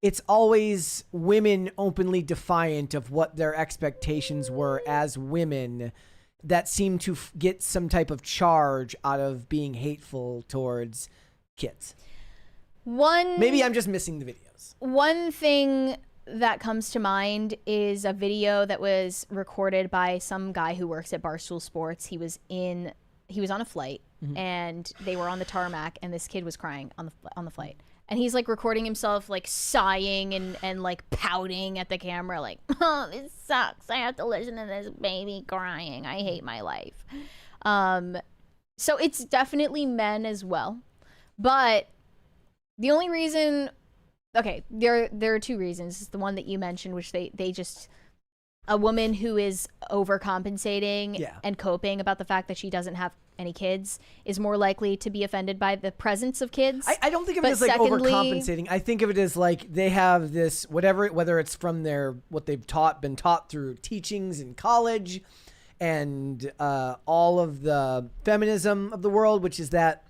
It's always women openly defiant of what their expectations were as women that seem to get some type of charge out of being hateful towards kids. Maybe I'm just missing the videos. One thing that comes to mind is a video that was recorded by some guy who works at Barstool Sports. He was on a flight and they were on the tarmac and this kid was crying on the flight. And he's like recording himself like sighing and like pouting at the camera like, oh, this sucks. I have to listen to this baby crying. I hate my life. So it's definitely men as well. But the only reason, okay, there are two reasons. The one that you mentioned, which they just, a woman who is overcompensating and coping about the fact that she doesn't have any kids is more likely to be offended by the presence of kids. I don't think of it as like overcompensating. I think of it as like they have this whether it's from what they've been taught through teachings in college and all of the feminism of the world, which is that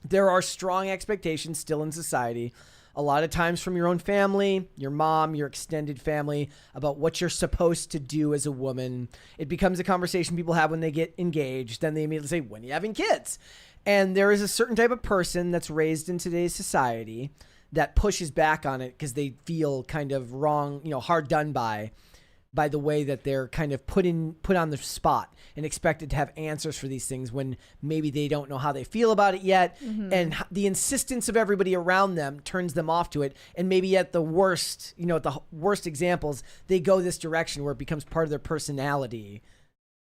there are strong expectations still in society. A lot of times from your own family, your mom, your extended family, about what you're supposed to do as a woman. It becomes a conversation people have when they get engaged. Then they immediately say, when are you having kids? And there is a certain type of person that's raised in today's society that pushes back on it because they feel kind of wrong, hard done by the way that they're kind of put on the spot and expected to have answers for these things when maybe they don't know how they feel about it yet. Mm-hmm. And the insistence of everybody around them turns them off to it. And maybe at the worst, at the worst examples, they go this direction where it becomes part of their personality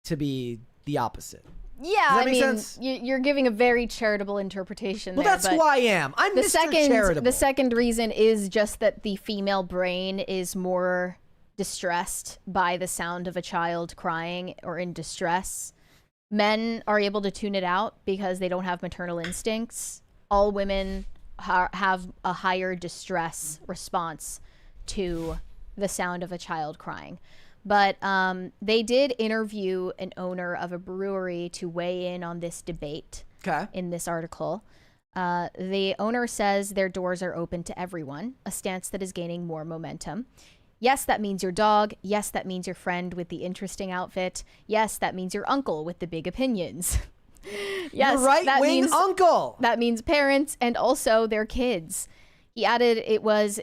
to be the opposite. Yeah, I mean, you're giving a very charitable interpretation there. Well, that's who I am. I'm Mr. Charitable. The second reason is just that the female brain is more distressed by the sound of a child crying or in distress. Men are able to tune it out because they don't have maternal instincts. All women have a higher distress response to the sound of a child crying. But they did interview an owner of a brewery to weigh in on this debate in this article. The owner says their doors are open to everyone, a stance that is gaining more momentum. Yes, that means your dog. Yes, that means your friend with the interesting outfit. Yes, that means your uncle with the big opinions. Yes, your right-wing uncle. That means parents and also their kids. He added it was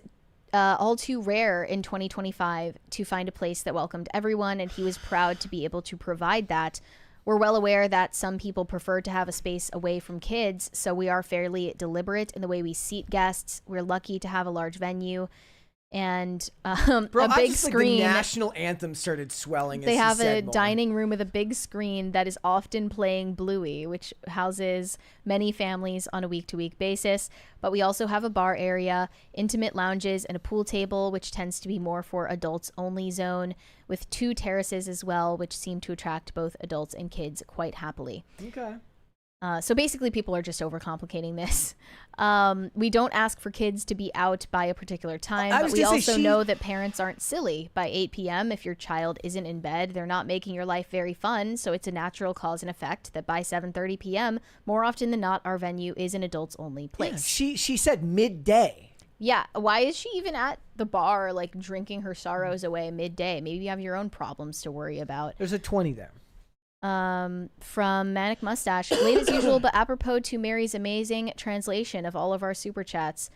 all too rare in 2025 to find a place that welcomed everyone, and he was proud to be able to provide that. We're well aware that some people prefer to have a space away from kids, so we are fairly deliberate in the way we seat guests. We're lucky to have a large venue. and Bro, a big just, screen. Like, the national anthem started swelling. They as have he said a more. dining room with a big screen that is often playing Bluey, which houses many families on a week-to-week basis. But we also have a bar area, intimate lounges, and a pool table, which tends to be more for adults-only zone, with 2 terraces as well, which seem to attract both adults and kids quite happily. Okay. So basically, people are just overcomplicating this. We don't ask for kids to be out by a particular time, but we also know that parents aren't silly. By 8 p.m., if your child isn't in bed, they're not making your life very fun, so it's a natural cause and effect that by 7:30 p.m., more often than not, our venue is an adults-only place. Yeah, she said midday. Yeah, why is she even at the bar, like, drinking her sorrows away midday? Maybe you have your own problems to worry about. There's a 20 there. From Manic Mustache, late as usual, but apropos to Mary's amazing translation of all of our super chats.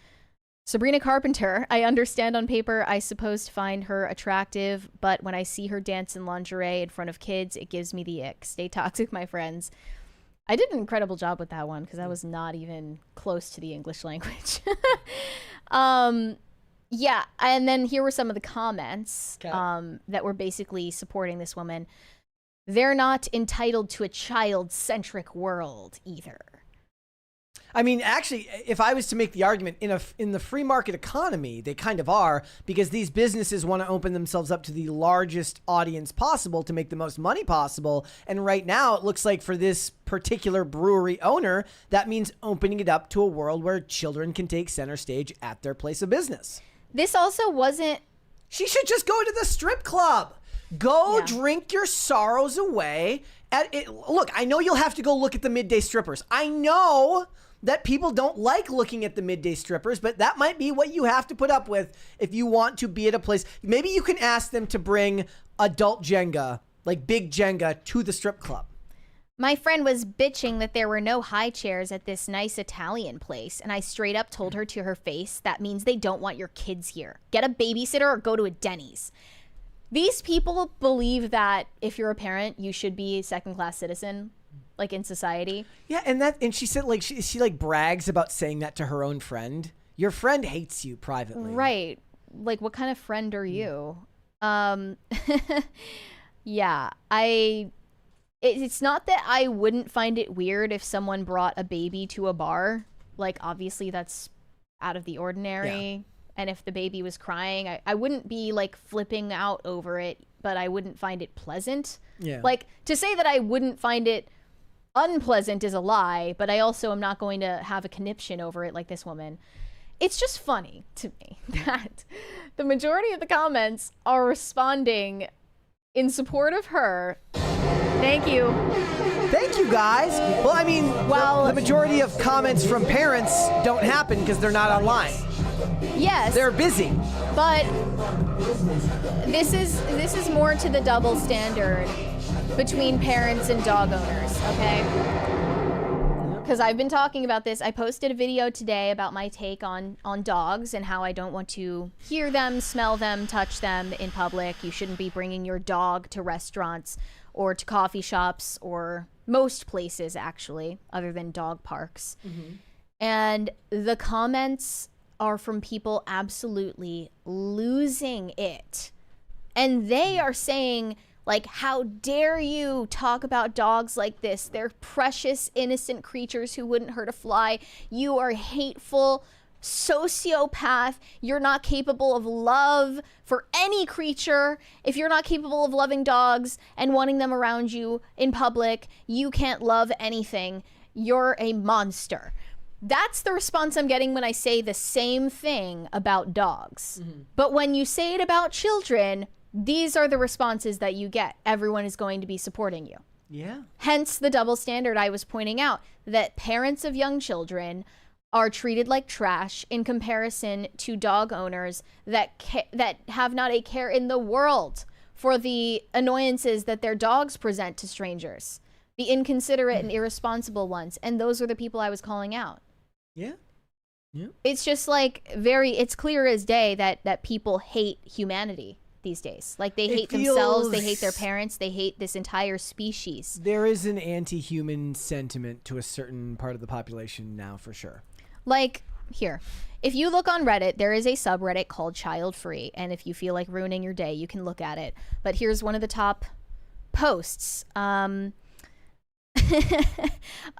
Sabrina Carpenter, I understand on paper, I suppose to find her attractive, but when I see her dance in lingerie in front of kids, it gives me the ick. Stay toxic, my friends. I did an incredible job with that one because I was not even close to the English language. Yeah, and then here were some of the comments that were basically supporting this woman. They're not entitled to a child-centric world either. I mean, actually, if I was to make the argument, in the free market economy, they kind of are, because these businesses want to open themselves up to the largest audience possible to make the most money possible. And right now, it looks like for this particular brewery owner, that means opening it up to a world where children can take center stage at their place of business. This also wasn't... She should just go to the strip club. Go drink your sorrows away. Look, I know you'll have to go look at the midday strippers. I know that people don't like looking at the midday strippers, but that might be what you have to put up with if you want to be at a place. Maybe you can ask them to bring adult Jenga, like big Jenga, to the strip club. My friend was bitching that there were no high chairs at this nice Italian place, and I straight up told her to her face, that means they don't want your kids here. Get a babysitter or go to a Denny's. These people believe that if you're a parent, you should be a second-class citizen, like in society. Yeah, and she said, like, she like brags about saying that to her own friend. Your friend hates you privately. Right. Like, what kind of friend are you? Yeah, it's not that I wouldn't find it weird if someone brought a baby to a bar. Like, obviously that's out of the ordinary. Yeah. And if the baby was crying, I wouldn't be like flipping out over it, but I wouldn't find it pleasant. Yeah. Like, to say that I wouldn't find it unpleasant is a lie, but I also am not going to have a conniption over it like this woman. It's just funny to me that the majority of the comments are responding in support of her. Thank you. Thank you, guys. Well, I mean, the majority of comments from parents don't happen because they're not online. Yes. They're busy. But this is more to the double standard between parents and dog owners, okay? Because I've been talking about this. I posted a video today about my take on dogs and how I don't want to hear them, smell them, touch them in public. You shouldn't be bringing your dog to restaurants or to coffee shops or most places, actually, other than dog parks. Mm-hmm. And the comments are from people absolutely losing it. And they are saying, like, how dare you talk about dogs like this? They're precious, innocent creatures who wouldn't hurt a fly. You are hateful, sociopath. You're not capable of love for any creature. If you're not capable of loving dogs and wanting them around you in public, you can't love anything. You're a monster. That's the response I'm getting when I say the same thing about dogs. Mm-hmm. But when you say it about children, these are the responses that you get. Everyone is going to be supporting you. Yeah. Hence the double standard I was pointing out, that parents of young children are treated like trash in comparison to dog owners that have not a care in the world for the annoyances that their dogs present to strangers, the inconsiderate and irresponsible ones. And those are the people I was calling out. Yeah. Yeah. It's just like it's clear as day that people hate humanity these days. Like, they hate themselves, they hate their parents, they hate this entire species. There is an anti-human sentiment to a certain part of the population now, for sure. Like, here, If you look on Reddit, there is a subreddit called Child Free, and if you feel like ruining your day, you can look at it. But here's one of the top posts. A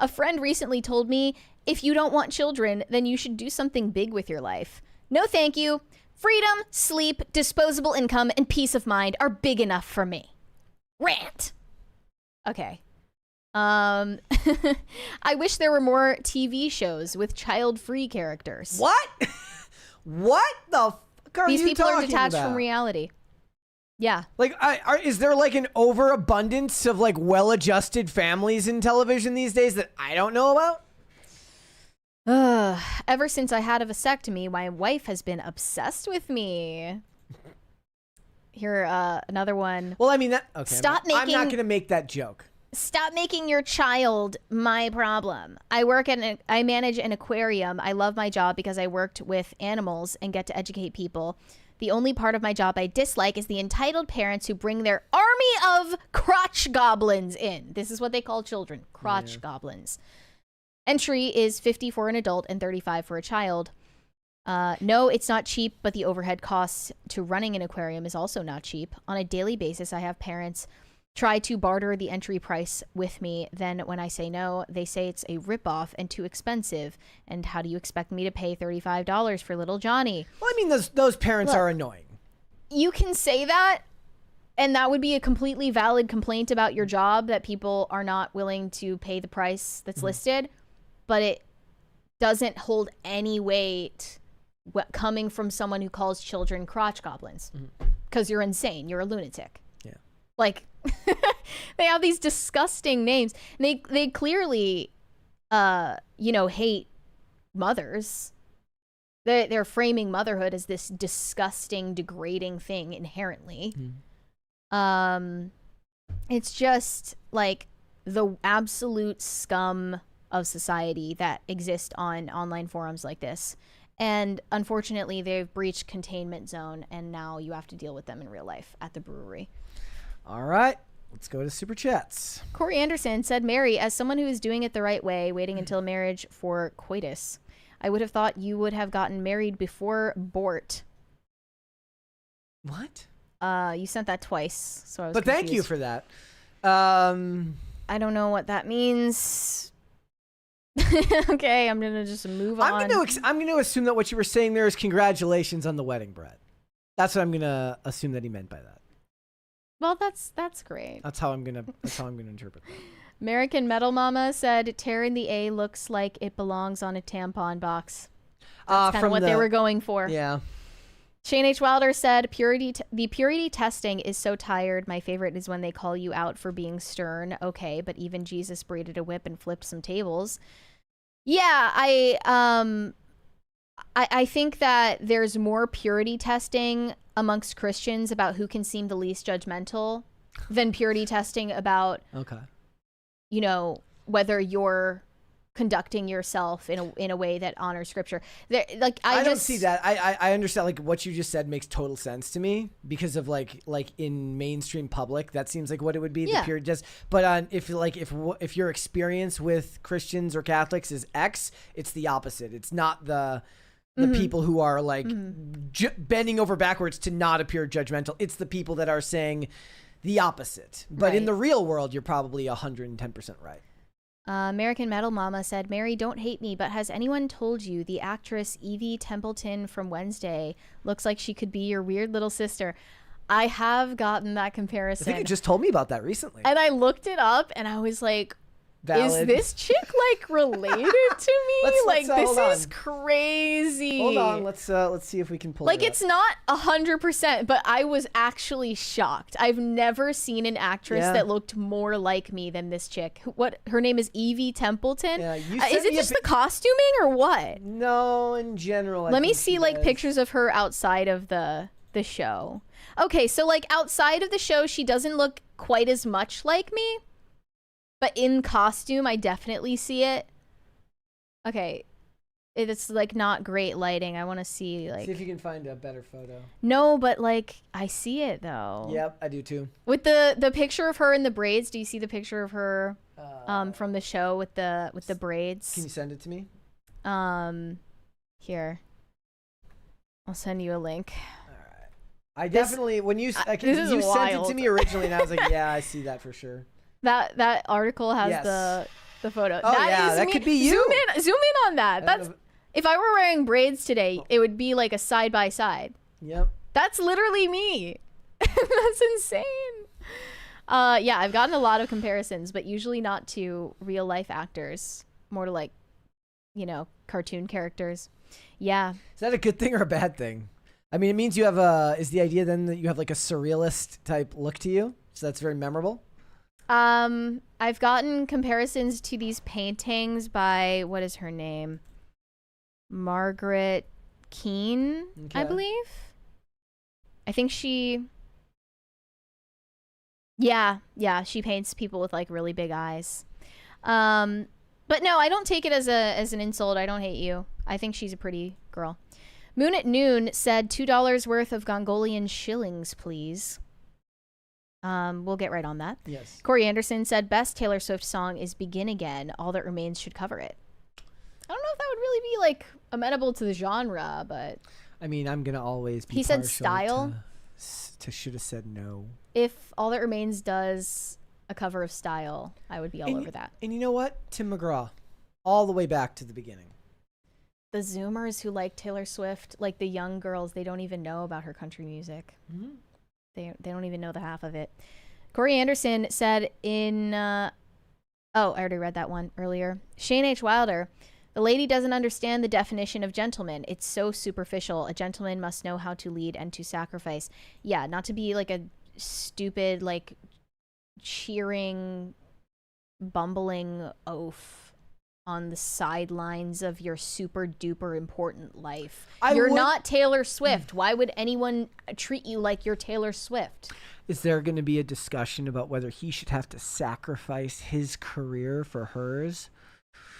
friend recently told me, if you don't want children, then you should do something big with your life. No thank you. Freedom, sleep, disposable income, and peace of mind are big enough for me. Rant. Okay. I wish there were more TV shows with child-free characters. What? What the fuck are These you people are talking detached about? from reality. Yeah. Like, is there like an overabundance of like well-adjusted families in television these days that I don't know about? Ever since I had a vasectomy, my wife has been obsessed with me. Here, another one. Well, I mean that. Okay. I'm not gonna make that joke. Stop making your child my problem. I manage an aquarium. I love my job because I worked with animals and get to educate people. The only part of my job I dislike is the entitled parents who bring their army of crotch goblins in. This is what they call children, crotch goblins. Entry is $50 for an adult and $35 for a child. No, it's not cheap, but the overhead costs to running an aquarium is also not cheap. On a daily basis, I have parents try to barter the entry price with me. Then when I say no, they say it's a ripoff and too expensive. And how do you expect me to pay $35 for little Johnny? Well, I mean, those parents are annoying. You can say that, and that would be a completely valid complaint about your job, that people are not willing to pay the price that's listed, but it doesn't hold any weight coming from someone who calls children crotch goblins, because you're insane. You're a lunatic. Yeah. Like, they have these disgusting names. They clearly, hate mothers. They're framing motherhood as this disgusting, degrading thing inherently. It's just like the absolute scum of society that exist on online forums like this. And unfortunately, they've breached containment zone, and now you have to deal with them in real life at the brewery. All right, let's go to Super Chats. Corey Anderson said, Mary, as someone who is doing it the right way, waiting until marriage for coitus, I would have thought you would have gotten married before Bort. What? You sent that twice, so I was But confused. thank you for that. I don't know what that means. Okay, I'm gonna just move on. I'm gonna assume that what you were saying there is congratulations on the wedding, Brett. That's what I'm gonna assume that he meant by that. Well, that's great. That's how I'm gonna interpret that. American Metal Mama said, tearing the A looks like it belongs on a tampon box. That's kind of what they were going for. Yeah. Shane H. Wilder said, the purity testing is so tired. My favorite is when they call you out for being stern. Okay, but even Jesus braided a whip and flipped some tables. Yeah, I think that there's more purity testing amongst Christians about who can seem the least judgmental than purity testing about, whether you're conducting yourself in a way that honors scripture. I don't see that. I understand, like, what you just said makes total sense to me because of like in mainstream public, that seems like what it would be. The purity test. But if your experience with Christians or Catholics is X, it's the opposite. It's not the people who are like bending over backwards to not appear judgmental. It's the people that are saying the opposite. But in the real world, you're probably 110% right. American Metal Mama said, Mary, don't hate me, but has anyone told you the actress Evie Templeton from Wednesday looks like she could be your weird little sister? I have gotten that comparison. I think you just told me about that recently. And I looked it up and I was like, Valid. Is this chick like related to me? This is crazy. Hold on, let's see if we can pull like it it's not 100%, but I was actually shocked. I've never seen an actress that looked more like me than this chick. What her name is Evie Templeton? Yeah, is it just the costuming or what? No, in general. Let me see like pictures of her outside of the show. Okay, so like outside of the show, she doesn't look quite as much like me. But in costume, I definitely see it. Okay. It's like not great lighting. I want to see like... See if you can find a better photo. No, but like I see it though. Yep, I do too. With the picture of her in the braids, do you see the picture of her from the show with the braids? Can you send it to me? Here. I'll send you a link. I definitely when you sent it to me originally, and I was like, yeah, I see that for sure. That article has the photo. Oh, that could be you. Zoom in on that. That's if I were wearing braids today, it would be like a side by side. Yep. That's literally me. That's insane. Yeah, I've gotten a lot of comparisons, but usually not to real life actors, more to like, cartoon characters. Yeah. Is that a good thing or a bad thing? I mean, it means you have is the idea then that you have like a surrealist type look to you? So that's very memorable? I've gotten comparisons to these paintings by, what is her name? Margaret Keane, I believe. I think she... Yeah, she paints people with like really big eyes. But no, I don't take it as an insult. I don't hate you. I think she's a pretty girl. Moon at Noon said $2 worth of Gongolian shillings, please. We'll get right on that. Yes. Corey Anderson said best Taylor Swift song is Begin Again. All That Remains should cover it. I don't know if that would really be like amenable to the genre, but I mean, I'm gonna always be. He said Style. To should have said no. If All That Remains does a cover of Style, I would be all over that. And you know what? Tim McGraw, all the way back to the beginning. The Zoomers who like Taylor Swift, like the young girls, they don't even know about her country music. Mm-hmm. They don't even know the half of it. Corey Anderson said in... I already read that one earlier. Shane H. Wilder, the lady doesn't understand the definition of gentleman. It's so superficial. A gentleman must know how to lead and to sacrifice. Yeah, not to be like a stupid, like, cheering, bumbling oaf on the sidelines of your super duper important life. You're not Taylor Swift. Why would anyone treat you like you're Taylor Swift? Is there going to be a discussion about whether he should have to sacrifice his career for hers?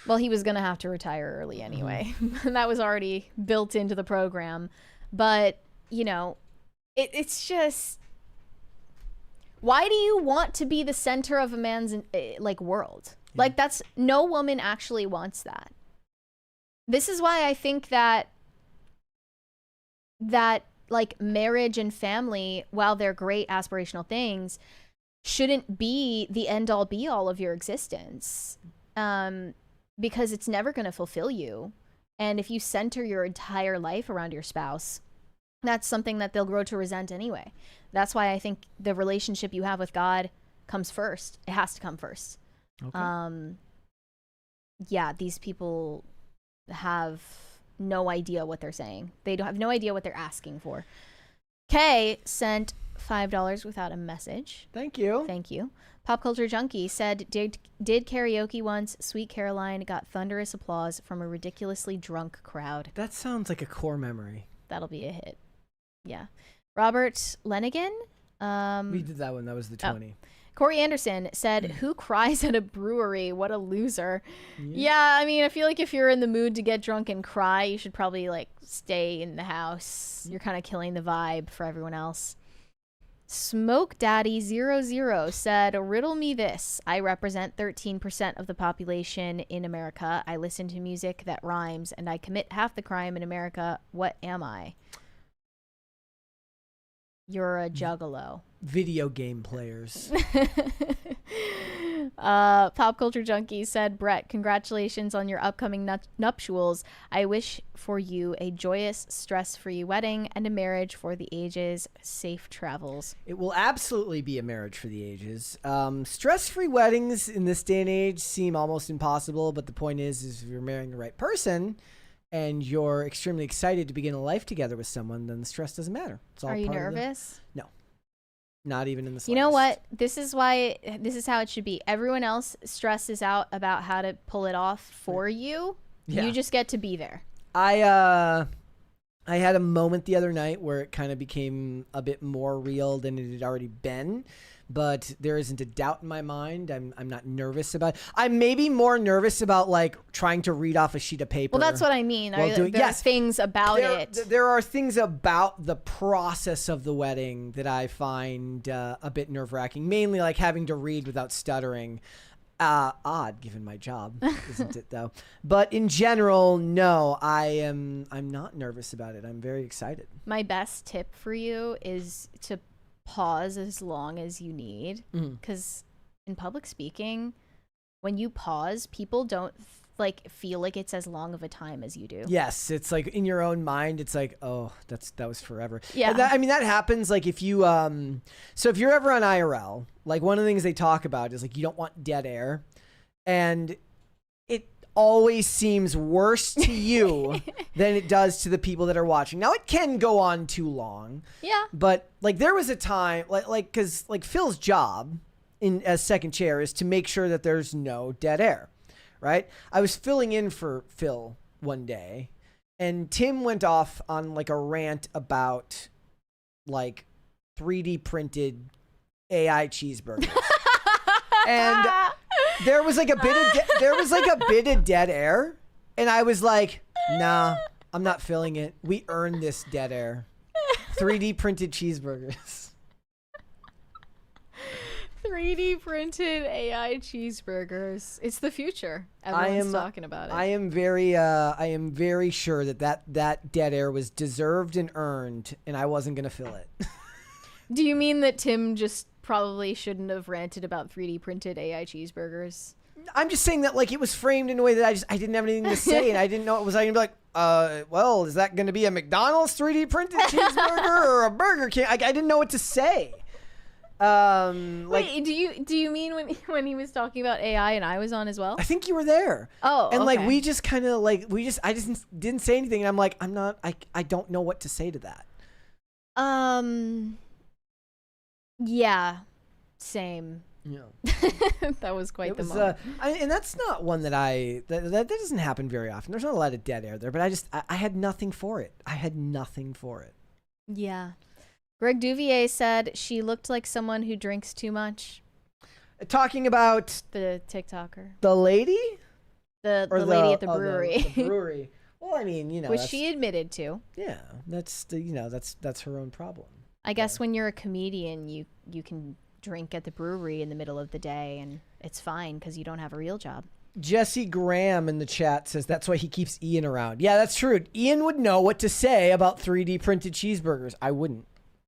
Well, he was going to have to retire early anyway. That was already built into the program. But, it's just... Why do you want to be the center of a man's world? Like, that's no woman actually wants that. This is why I think that like marriage and family, while they're great aspirational things, shouldn't be the end all be all of your existence. Because it's never going to fulfill you. And if you center your entire life around your spouse, that's something that they'll grow to resent anyway. That's why I think the relationship you have with God comes first. It has to come first. Okay. Yeah, these people have no idea what they're saying. They don't have no idea what they're asking for. Kay sent $5 without a message. Thank you. Thank you. Pop Culture Junkie said, did karaoke once. Sweet Caroline got thunderous applause from a ridiculously drunk crowd. That sounds like a core memory. That'll be a hit. Yeah. Robert Lenigan. We did that one. That was the 20. Corey Anderson said, who cries at a brewery? What a loser. Yeah, I mean, I feel like if you're in the mood to get drunk and cry, you should probably like stay in the house. You're kind of killing the vibe for everyone else. Smoke Daddy 00 said, riddle me this. I represent 13% of the population in America. I listen to music that rhymes and I commit half the crime in America. What am I? You're a juggalo. Video game players. Pop Culture Junkie said, Brett, congratulations on your upcoming nuptials. I wish for you a joyous, stress-free wedding and a marriage for the ages. Safe travels. It will absolutely be a marriage for the ages. Stress-free weddings in this day and age seem almost impossible, but the point is if you're marrying the right person and you're extremely excited to begin a life together with someone, then the stress doesn't matter. It's all Are you nervous? No. Not even in the slightest. You know what? This is how it should be. Everyone else stresses out about how to pull it off for you. Yeah. You just get to be there. I had a moment the other night where it kind of became a bit more real than it had already been. But there isn't a doubt in my mind. I'm not nervous about it. I'm maybe more nervous about like trying to read off a sheet of paper. Well, that's what I mean. There are things about it. There are things about the process of the wedding that I find a bit nerve-wracking. Mainly like having to read without stuttering. Odd given my job, isn't it though? But in general, no, I'm not nervous about it. I'm very excited. My best tip for you is to pause as long as you need, because in public speaking, when you pause, people don't like feel like it's as long of a time as you do. Yes, it's like in your own mind, it's like, oh, that was forever. Yeah. And I mean, that happens like if you so if you're ever on IRL, like one of the things they talk about is like you don't want dead air, and it always seems worse to you than it does to the people that are watching. Now it can go on too long. Yeah. But like there was a time like cuz like Phil's job as second chair is to make sure that there's no dead air. Right? I was filling in for Phil one day, and Tim went off on like a rant about like 3D printed AI cheeseburgers. And there was like a bit of dead air, and I was like, nah, I'm not filling it. We earned this dead air. 3D printed cheeseburgers. 3D printed AI cheeseburgers. It's the future. Everyone's talking about it. I am very sure that dead air was deserved and earned, and I wasn't gonna fill it. Do you mean that Tim just probably shouldn't have ranted about 3D printed AI cheeseburgers? I'm just saying that like it was framed in a way that I didn't have anything to say, and I didn't know it was. I gonna be like, well, is that gonna be a McDonald's 3D printed cheeseburger or a Burger King? I didn't know what to say. Wait, do you mean when he was talking about AI and I was on as well? I think you were there. Oh, and like okay. we just kind of like I just didn't say anything, and I'm like I don't know what to say to that. Yeah, same. Yeah. That was quite the was, moment. and that's not one that that doesn't happen very often. There's not a lot of dead air there, but I had nothing for it. Yeah. Greg Duvier said she looked like someone who drinks too much. Talking about the TikToker, the lady, the lady at the brewery. The brewery. Well, I mean, which she admitted to. Yeah, that's that's her own problem. I guess when you're a comedian, you can drink at the brewery in the middle of the day, and it's fine because you don't have a real job. Jesse Graham in the chat says that's why he keeps Ian around. Yeah, that's true. Ian would know what to say about 3D printed cheeseburgers. I wouldn't.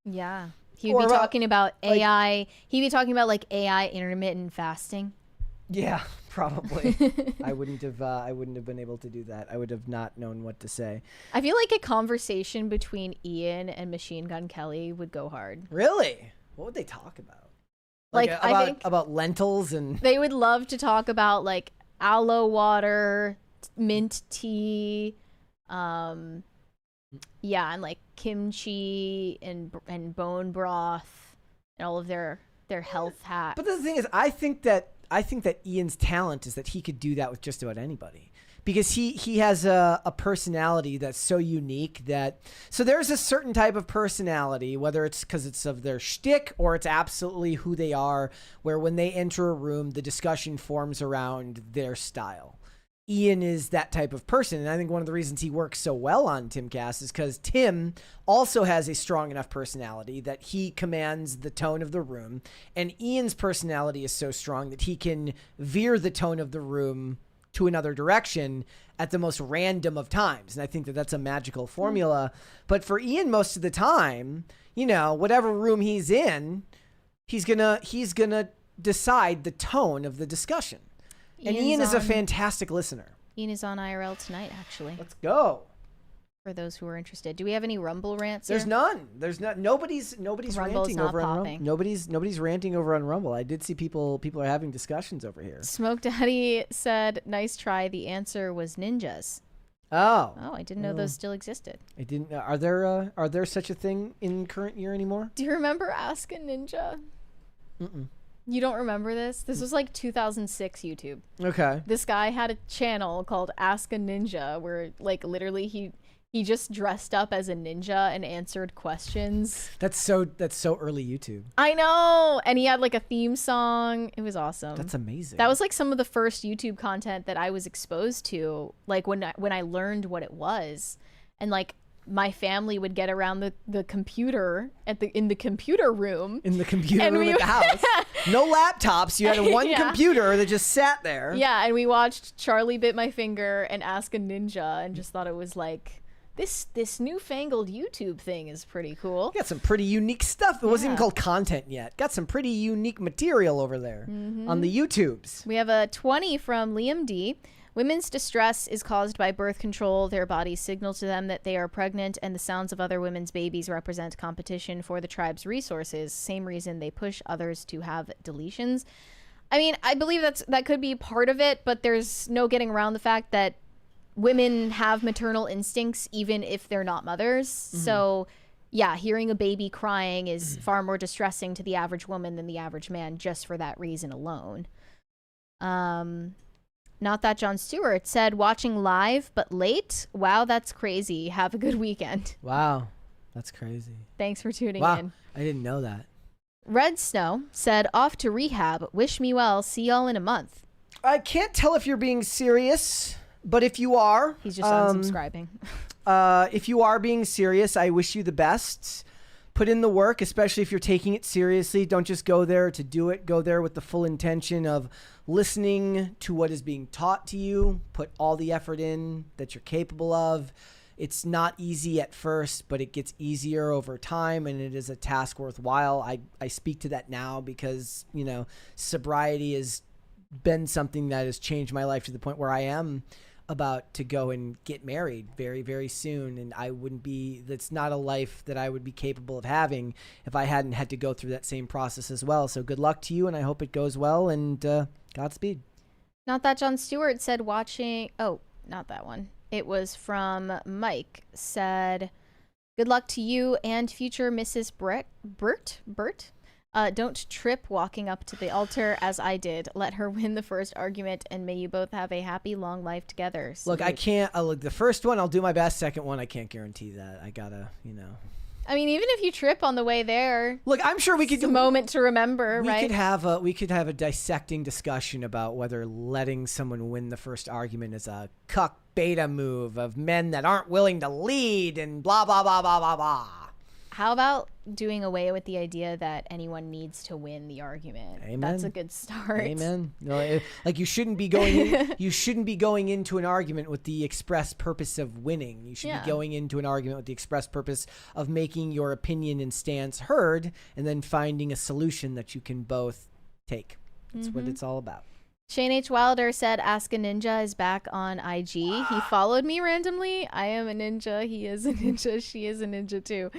Yeah. He'd be talking about AI. He'd be talking about like AI intermittent fasting. Yeah, probably. I wouldn't have been able to do that. I would have not known what to say. I feel like a conversation between Ian and Machine Gun Kelly would go hard. Really? What would they talk about? I think about lentils, and they would love to talk about like aloe water, mint tea, yeah, and like kimchi and bone broth and all of their health hacks. But the thing is, I think that Ian's talent is that he could do that with just about anybody, because he has a personality that's so unique that, so there's a certain type of personality, whether it's because it's of their shtick or it's absolutely who they are, where when they enter a room, the discussion forms around their style. Ian is that type of person, and I think one of the reasons he works so well on Timcast is because Tim also has a strong enough personality that he commands the tone of the room, and Ian's personality is so strong that he can veer the tone of the room to another direction at the most random of times, and I think that that's a magical formula. But for Ian, most of the time, whatever room he's in, he's gonna decide the tone of the discussion. And Ian is a fantastic listener. Ian is on IRL tonight, actually. Let's go. For those who are interested, do we have any Rumble rants? There's here? none. There's not. Nobody's ranting over on Rumble. Nobody's ranting over on Rumble. I did see people are having discussions over here. Smoke Daddy said, "Nice try. The answer was ninjas." Oh, I didn't know those still existed. I didn't. Are there such a thing in current year anymore? Do you remember Ask a Ninja? Mm-mm. You don't remember this? This was like 2006 YouTube. Okay. This guy had a channel called Ask a Ninja where like literally he just dressed up as a ninja and answered questions. That's so early YouTube. I know. And he had like a theme song. It was awesome. That's amazing. That was like some of the first YouTube content that I was exposed to, like when I learned what it was. And like my family would get around the computer in the computer room. In the computer room at the house. No laptops. You had one computer that just sat there. Yeah, and we watched Charlie Bit My Finger and Ask a Ninja and just thought it was like, this newfangled YouTube thing is pretty cool. Got some pretty unique stuff. It wasn't even called content yet. Got some pretty unique material over there on the YouTubes. We have a 20 from Liam D. Women's distress is caused by birth control. Their bodies signal to them that they are pregnant, and the sounds of other women's babies represent competition for the tribe's resources. Same reason they push others to have deletions. I mean, I believe that could be part of it, but there's no getting around the fact that women have maternal instincts even if they're not mothers. So, yeah, hearing a baby crying is far more distressing to the average woman than the average man just for that reason alone. Not That Jon Stewart said, watching live but late. Wow, that's crazy. Have a good weekend. Wow, that's crazy. Thanks for tuning Wow, in. I didn't know that. Red Snow said, off to rehab. Wish me well. See y'all in a month. I can't tell if you're being serious, but if you are... He's just unsubscribing. If you are being serious, I wish you the best. Put in the work, especially if you're taking it seriously. Don't just go there to do it. Go there with the full intention of listening to what is being taught to you. Put all the effort in that you're capable of. It's not easy at first, but it gets easier over time, and it is a task worthwhile. I speak to that now because, you know, sobriety has been something that has changed my life to the point where I am about to go and get married very, very soon. And that's not a life that I would be capable of having if I hadn't had to go through that same process as well. So good luck to you, and I hope it goes well, and Godspeed. Not That Jon Stewart said watching... Oh, not that one. It was from Mike. Said, good luck to you and future Mrs. Bert. Don't trip walking up to the altar as I did. Let her win the first argument, and may you both have a happy, long life together. Look, I can't... look, the first one, I'll do my best. Second one, I can't guarantee that. I gotta, you know... I mean, even if you trip on the way there... Look, I'm sure we could do... a moment to remember, right? We could have a dissecting discussion about whether letting someone win the first argument is a cuck beta move of men that aren't willing to lead and blah, blah, blah, blah, blah, blah. How about doing away with the idea that anyone needs to win the argument? Amen. That's a good start. Amen. No, like you shouldn't be going into an argument with the express purpose of winning. You should be going into an argument with the express purpose of making your opinion and stance heard, and then finding a solution that you can both take. That's what it's all about. Shane H. Wilder said, Ask a Ninja is back on IG. He followed me randomly. I am a ninja. He is a ninja. She is a ninja too.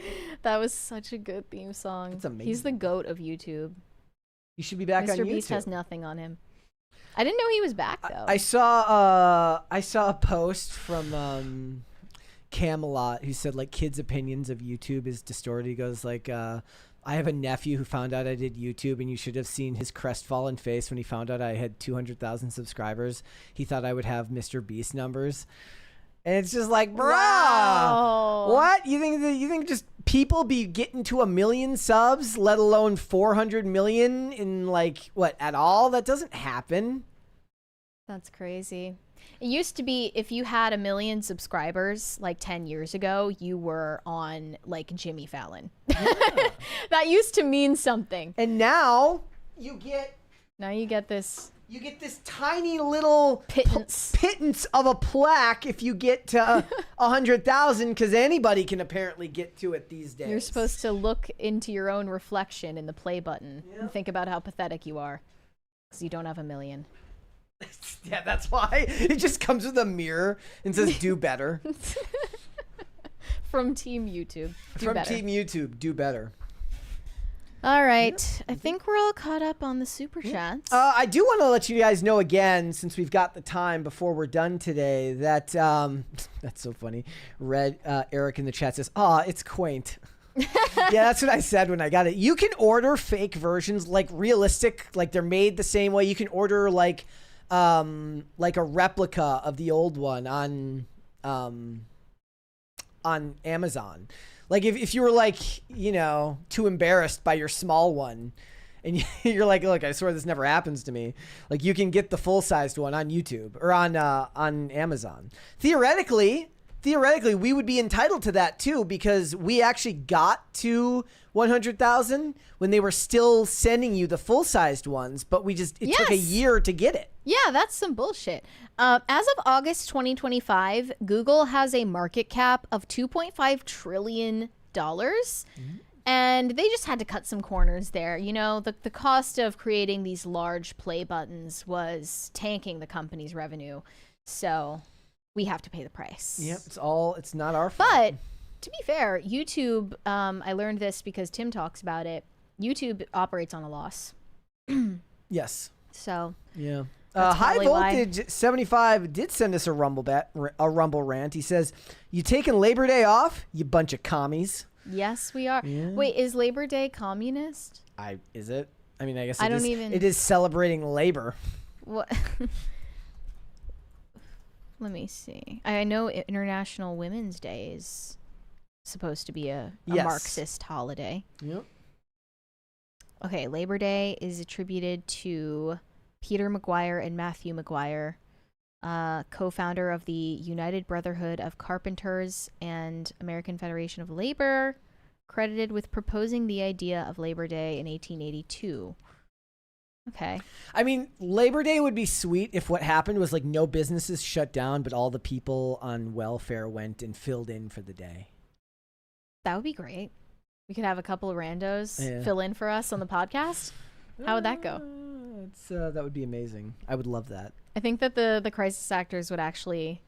That was such a good theme song. It's amazing. He's the GOAT of YouTube. You should be back on YouTube. Mr. Beast has nothing on him. I didn't know he was back though. I saw a post from Camelot who said like kids' opinions of YouTube is distorted. He goes like, I have a nephew who found out I did YouTube, and you should have seen his crestfallen face when he found out I had 200,000 subscribers. He thought I would have Mr. Beast numbers. And it's just like, bro, what? You think just people be getting to 1 million subs, let alone 400 million in like, what, at all? That doesn't happen. That's crazy. It used to be if you had 1 million subscribers like 10 years ago, you were on like Jimmy Fallon. Yeah. That used to mean something. And now you get this. You get this tiny little pittance of a plaque if you get to 100,000, because anybody can apparently get to it these days. You're supposed to look into your own reflection in the play button and think about how pathetic you are because you don't have 1 million. Yeah, that's why. It just comes with a mirror and says, do better. From Team YouTube. Team YouTube, do better. All right. I think we're all caught up on the Superchats. I do want to let you guys know again, since we've got the time before we're done today, that, that's so funny. Eric in the chat says, it's quaint. Yeah, that's what I said when I got it. You can order fake versions, like realistic, like they're made the same way. You can order like a replica of the old one on Amazon. Like if you were like, you know, too embarrassed by your small one and you're like, look, I swear this never happens to me. Like you can get the full-sized one on YouTube or on Amazon. Theoretically, theoretically, we would be entitled to that too, because we actually got to 100,000 when they were still sending you the full-sized ones, but it took a year to get it. Yeah, that's some bullshit. As of August 2025, Google has a market cap of $2.5 trillion. And they just had to cut some corners there. You know, the cost of creating these large play buttons was tanking the company's revenue. So we have to pay the price. Yep, it's not our fault. But to be fair, YouTube, I learned this because Tim talks about it. YouTube operates on a loss. Yes. So. Yeah. High Voltage 75 did send us a rumble rant. He says, "You taking Labor Day off, you bunch of commies." Yes, we are. Yeah. Wait, is Labor Day communist? Is it? I mean, I guess it is celebrating labor. What? Let me see. I know International Women's Day is supposed to be a Marxist holiday. Yep. Okay, Labor Day is attributed to Peter McGuire and Matthew McGuire, co-founder of the United Brotherhood of Carpenters and American Federation of Labor, credited with proposing the idea of Labor Day in 1882. Okay. I mean, Labor Day would be sweet if what happened was like no businesses shut down, but all the people on welfare went and filled in for the day. That would be great. We could have a couple of randos fill in for us on the podcast. How would that go? That would be amazing. I would love that. I think that the crisis actors would actually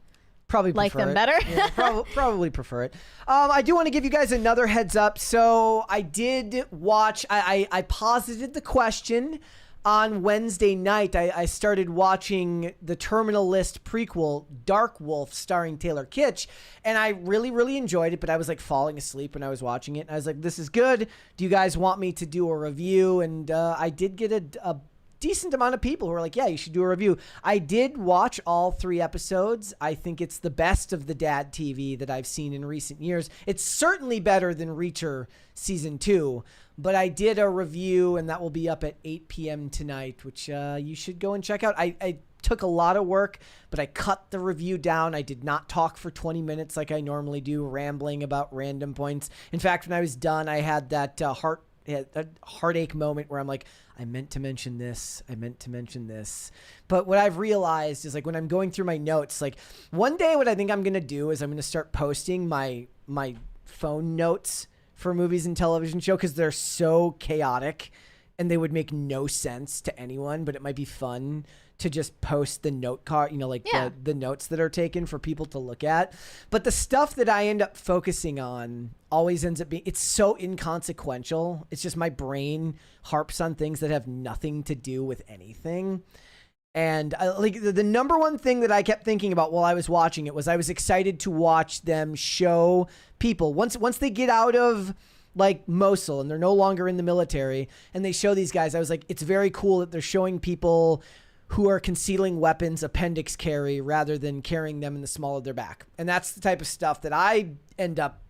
probably like them better. Yeah, probably prefer it. I do want to give you guys another heads up. So I did watch. I posited the question on Wednesday night. I started watching the Terminal List prequel Dark Wolf starring Taylor Kitsch, and I really, really enjoyed it, but I was like falling asleep when I was watching it. And I was like, this is good. Do you guys want me to do a review? And I did get a decent amount of people who were like, yeah, you should do a review. I did watch all 3 episodes. I think it's the best of the dad TV that I've seen in recent years. It's certainly better than Reacher season 2, but I did a review, and that will be up at 8 p.m. tonight, which you should go and check out. I took a lot of work, but I cut the review down. I did not talk for 20 minutes like I normally do, rambling about random points. In fact, when I was done, I had that heartache moment where I'm like, I meant to mention this. But what I've realized is, like, when I'm going through my notes, like, one day what I think I'm going to do is I'm going to start posting my phone notes for movies and television show, because they're so chaotic and they would make no sense to anyone, but it might be fun to just post the note card, the notes that are taken for people to look at. But the stuff that I end up focusing on always ends up being, it's so inconsequential. It's just my brain harps on things that have nothing to do with anything. And the number one thing that I kept thinking about while I was watching it was I was excited to watch them show people once they get out of like Mosul and they're no longer in the military and they show these guys. I was like, it's very cool that they're showing people who are concealing weapons appendix carry rather than carrying them in the small of their back. And that's the type of stuff that I end up,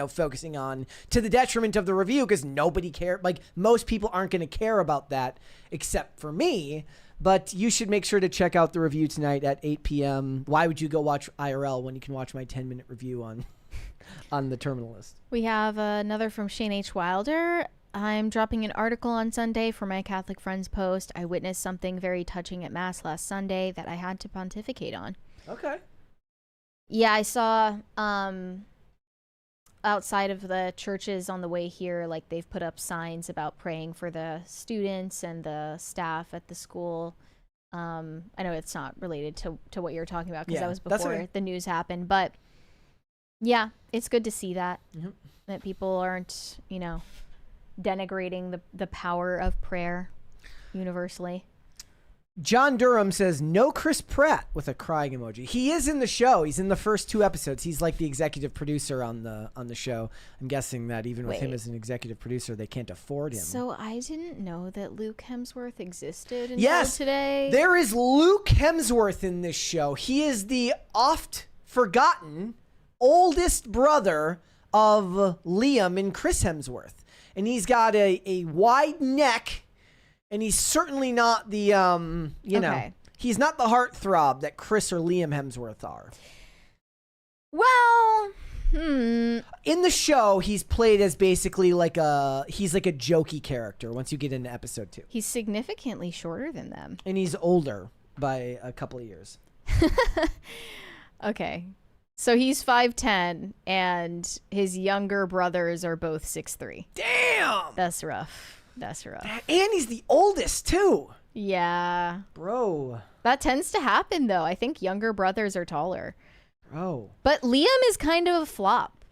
focusing on, to the detriment of the review, because nobody cares. Like, most people aren't going to care about that except for me. But you should make sure to check out the review tonight at 8 p.m. Why would you go watch IRL when you can watch my 10-minute review on the Terminal List? We have another from Shane H. Wilder. I'm dropping an article on Sunday for my Catholic Friends post. I witnessed something very touching at Mass last Sunday that I had to pontificate on. Okay. Yeah, I saw outside of the churches on the way here, like, they've put up signs about praying for the students and the staff at the school. I know it's not related to what you're talking about, because that was before the news happened. But yeah, it's good to see that, that people aren't, denigrating the power of prayer universally. John Durham says, no Chris Pratt, with a crying emoji. He is in the show. He's in the first 2 episodes. He's like the executive producer on the show. I'm guessing that even with him as an executive producer, they can't afford him. So I didn't know that Luke Hemsworth existed until today. There is Luke Hemsworth in this show. He is the oft forgotten oldest brother of Liam and Chris Hemsworth. And he's got a wide neck. And he's certainly not the, he's not the heartthrob that Chris or Liam Hemsworth are. Well, In the show, he's played as basically he's like a jokey character once you get into episode 2. He's significantly shorter than them. And he's older by a couple of years. Okay. So he's 5'10", and his younger brothers are both 6'3". Damn! That's rough. That's rough. And he's the oldest, too. Yeah. Bro. That tends to happen, though. I think younger brothers are taller. Bro. But Liam is kind of a flop.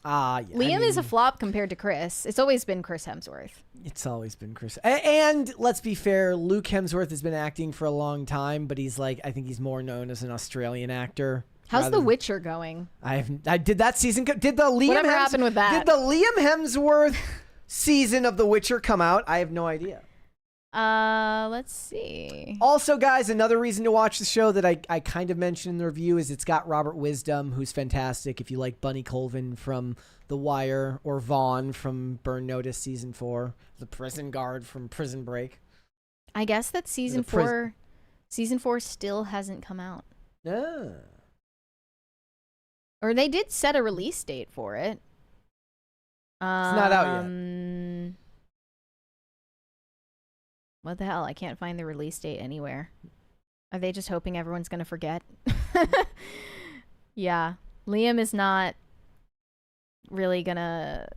Yeah, Liam is a flop compared to Chris. It's always been Chris Hemsworth. It's always been Chris. And let's be fair, Luke Hemsworth has been acting for a long time, but he's I think he's more known as an Australian actor. How's The Witcher going? I did that season. Did the Liam Whatever happened with that? Did the Liam Hemsworth season of The Witcher come out? I have no idea. Let's see. Also, guys, another reason to watch the show that I kind of mentioned in the review is it's got Robert Wisdom, who's fantastic. If you like Bunny Colvin from The Wire or Vaughn from Burn Notice season 4, the prison guard from Prison Break. I guess that season 4 still hasn't come out. No. Or they did set a release date for it. It's not out yet. What the hell? I can't find the release date anywhere. Are they just hoping everyone's going to forget? Yeah. Liam is not really going to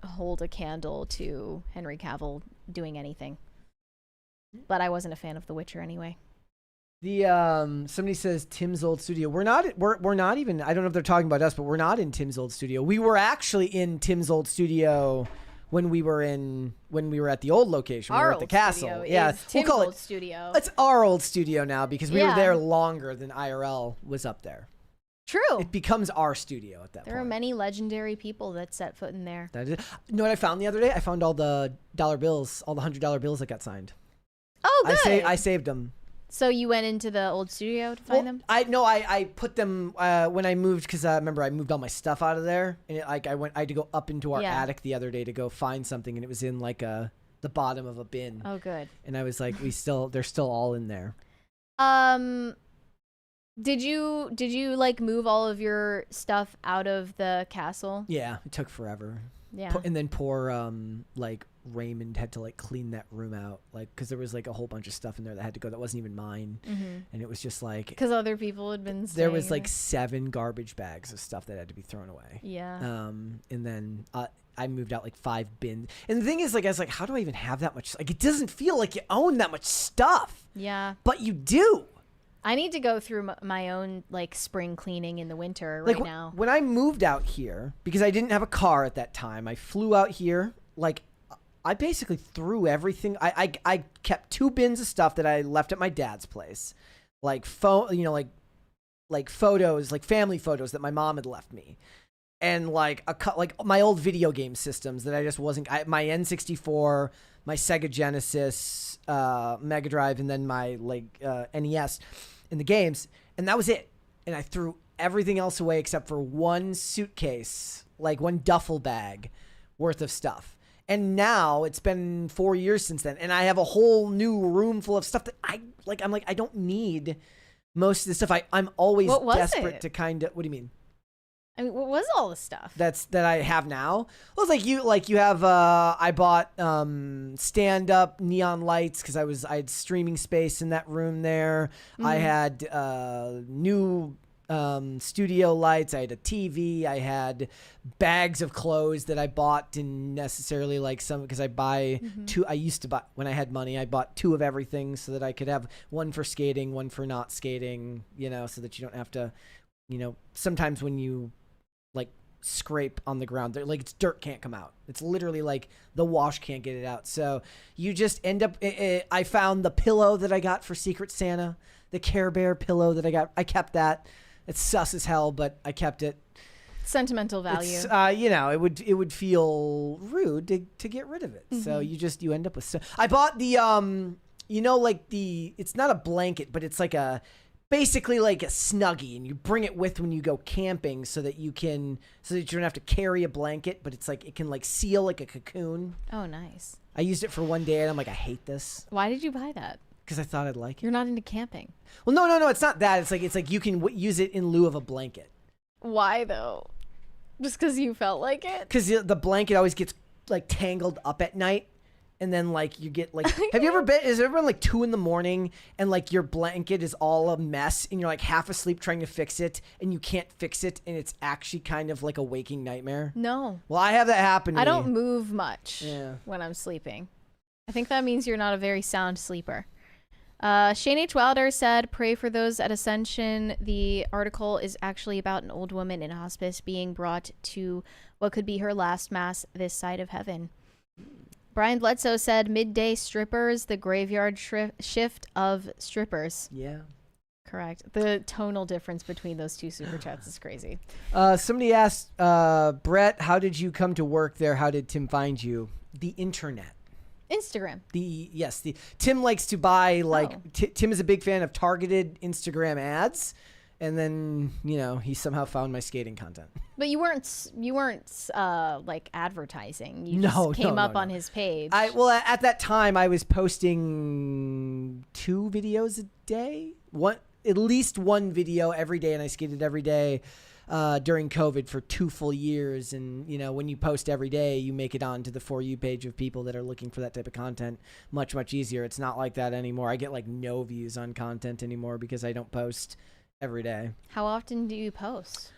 hold a candle to Henry Cavill doing anything. But I wasn't a fan of The Witcher anyway. Somebody says Tim's old studio. We're not even, I don't know if they're talking about us, but we're not in Tim's old studio. We were actually in Tim's old studio when we were at the old location. We were at the castle. Yeah, we'll call old studio. It's our old studio now because we were there longer than IRL was up there. True. It becomes our studio at that point. There are many legendary people that set foot in there. You know what I found the other day? I found all the dollar bills, all the $100 bills that got signed. Oh, good. I saved them. So you went into the old studio to find them? I put them when I moved because remember I moved all my stuff out of there and I had to go up into our attic the other day to go find something and it was in the bottom of a bin. Oh, good. And I was like, they're still all in there. Did you move all of your stuff out of the castle? Yeah, it took forever. Yeah. And then poor Raymond had to clean that room out because there was a whole bunch of stuff in there that had to go that wasn't even mine. And it was just because other people had been there was 7 garbage bags of stuff that had to be thrown away. Yeah. And then I moved out 5 bins. And the thing is I was like, how do I even have that much? It doesn't feel like you own that much stuff. Yeah. But you do. I need to go through my own spring cleaning in the winter now. When I moved out here, because I didn't have a car at that time, I flew out here. I basically threw everything. I kept 2 bins of stuff that I left at my dad's place, photos, family photos that my mom had left me, and my old video game systems that I just wasn't. My N64, my Sega Genesis, Mega Drive, and then my NES in the games, and that was it. And I threw everything else away except for one suitcase, one duffel bag worth of stuff. And now it's been 4 years since then, and I have a whole new room full of stuff that I don't need most of the stuff. I'm always desperate to kind of. What do you mean? I mean, what was all the stuff that I have now? Well, it's you have. I bought stand up neon lights because I had streaming space in that room there. I had new studio lights. I had a TV. I had bags of clothes that I bought, didn't necessarily some because I buy 2. I used to buy when I had money. I bought 2 of everything so that I could have one for skating, one for not skating. So that you don't have to. Sometimes when you scrape on the ground, it's dirt can't come out. It's literally the wash can't get it out. So you just end up. I found the pillow that I got for Secret Santa, the Care Bear pillow that I got. I kept that. It's sus as hell, but I kept it. Sentimental value. It's, it would feel rude to get rid of it. So you end up with stuff. I bought the it's not a blanket, but it's basically a Snuggie, and you bring it with when you go camping so that you don't have to carry a blanket, but it's it can seal like a cocoon. Oh, nice. I used it for one day and I'm I hate this. Why did you buy that? Because I thought I'd like it. You're not into camping. Well, no, it's not that. It's you can use it in lieu of a blanket. Why though? Just because you felt like it? Because the blanket always gets like tangled up at night. And then like you get like, have you ever been, is it ever like 2 a.m. and like your blanket is all a mess and you're like half asleep trying to fix it and you can't fix it and it's actually kind of like a waking nightmare? No. Well, I have that happen to I me. don't move much when I'm sleeping. I think that means you're not a very sound sleeper. Shane H. Wilder said, pray for those at Ascension. The article is actually about an old woman in hospice being brought to what could be her last mass this side of heaven. Brian Bledsoe said, midday strippers, the graveyard shift of strippers. Yeah. Correct. The tonal difference between those two super chats is crazy. Somebody asked, Brett, how did you come to work there? How did Tim find you? The internet. Instagram. Tim likes to buy Tim is a big fan of targeted Instagram ads, and then he somehow found my skating content. But you weren't like advertising. You just came up on his page. At that time I was posting 2 videos a day, at least 1 video every day, and I skated every day. During COVID for 2 full years. And, when you post every day, you make it onto the For You page of people that are looking for that type of content much, much easier. It's not like that anymore. I get like no views on content anymore because I don't post every day. How often do you post?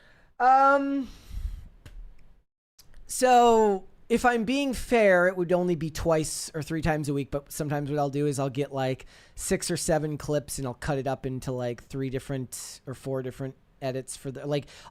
So if I'm being fair, it would only be 2 or 3 times a week. But sometimes what I'll do is I'll get like 6 or 7 clips and I'll cut it up into like 3 different or 4 different edits for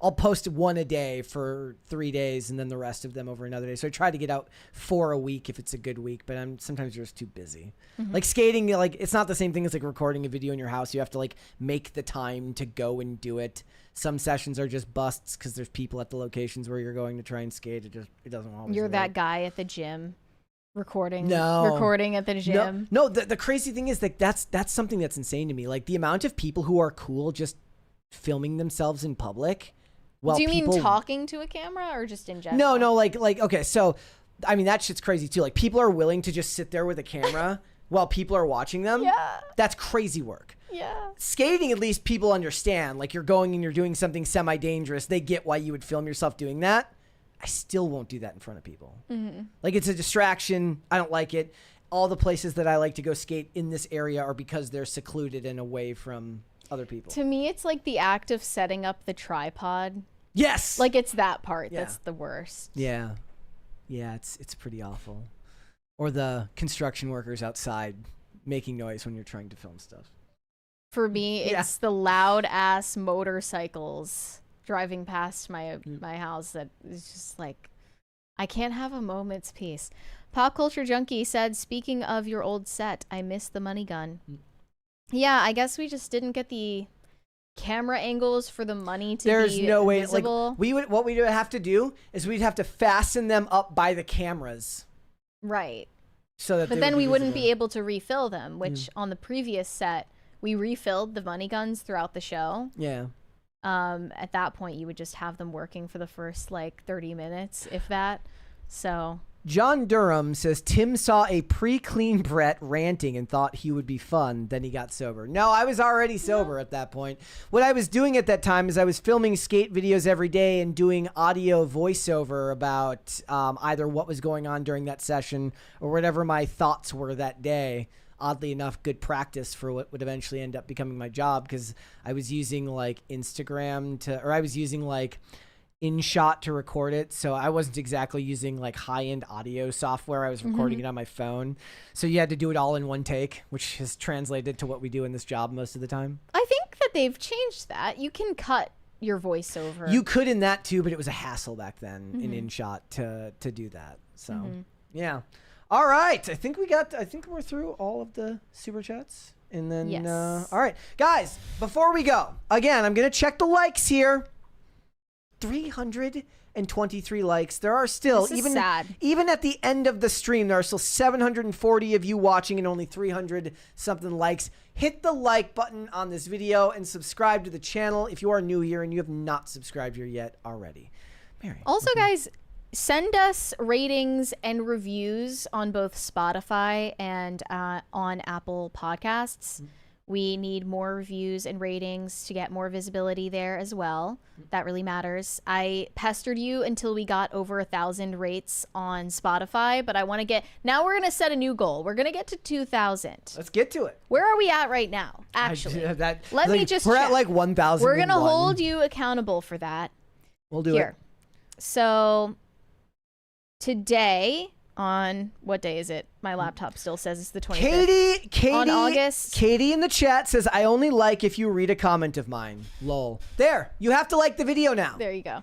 I'll post 1 a day for 3 days and then the rest of them over another day. So I try to get out 4 a week if it's a good week, but sometimes you're just too busy. Mm-hmm. Like skating, it's not the same thing as like recording a video in your house. You have to like make the time to go and do it. Some sessions are just busts because there's people at the locations where you're going to try and skate. It doesn't always You're work. that guy at the gym recording at the gym. No, the crazy thing is that's something that's insane to me. Like the amount of people who are cool just filming themselves in public. Do you mean talking to a camera or just in general? No, like okay, so I mean that shit's crazy too. Like people are willing to just sit there with a camera while people are watching them. Yeah. That's crazy work. Yeah. Skating, at least people understand. Like you're going and you're doing something semi-dangerous. They get why you would film yourself doing that. I still won't do that in front of people. Mm-hmm. Like it's a distraction. I don't like it. All the places that I like to go skate in this area are because they're secluded and away from other people. To me, it's like the act of setting up the tripod. Yes. Like it's that part that's the worst. Yeah. Yeah, it's pretty awful. Or the construction workers outside making noise when you're trying to film stuff. For me, it's the loud ass motorcycles driving past my house that is just like, I can't have a moment's peace. Pop Culture Junkie said, speaking of your old set, I miss the money gun. Yeah, I guess we just didn't get the camera angles for the money to be no way. visible. Like what we would have to do is we'd have to fasten them up by the cameras. Right. So that but then we wouldn't be able to refill them, which on the previous set, we refilled the money guns throughout the show. Yeah. At that point, you would just have them working for the first 30 minutes, if that. So John Durham says, Tim saw a pre-clean Brett ranting and thought he would be fun. Then he got sober. No, I was already sober at that point. What I was doing at that time is I was filming skate videos every day and doing audio voiceover about either what was going on during that session or whatever my thoughts were that day. Oddly enough, good practice for what would eventually end up becoming my job because I was using Instagram I was using InShot to record it, so I wasn't exactly using high-end audio software. I was recording it on my phone, so you had to do it all in one take, which has translated to what we do in this job most of the time. I think that they've changed that. You can cut your voiceover. You could in that too, but it was a hassle back then in InShot to do that. So yeah. All right, I think we're through all of the super chats, and then all right, guys. Before we go, again, I'm gonna check the likes here. 323 likes. There are still, even at the end of the stream, there are still 740 of you watching and only 300 something likes. Hit the like button on this video and subscribe to the channel if you are new here and you have not subscribed here yet already. Mary. Also, guys, send us ratings and reviews on both Spotify and on Apple Podcasts. We need more reviews and ratings to get more visibility there as well. That really matters. I pestered you until we got over 1,000 rates on Spotify, but I want to get, now we're going to set a new goal. We're going to get to 2,000. Let's get to it. Where are we at right now? Actually, let me just We're check. at like 1,000. We're going to hold you accountable for that. We'll do Here. it. So today, on what day is it? My laptop still says it's the 25th. Katie, on August. Katie in the chat says, I only like if you read a comment of mine. Lol. There. You have to like the video now. There you go.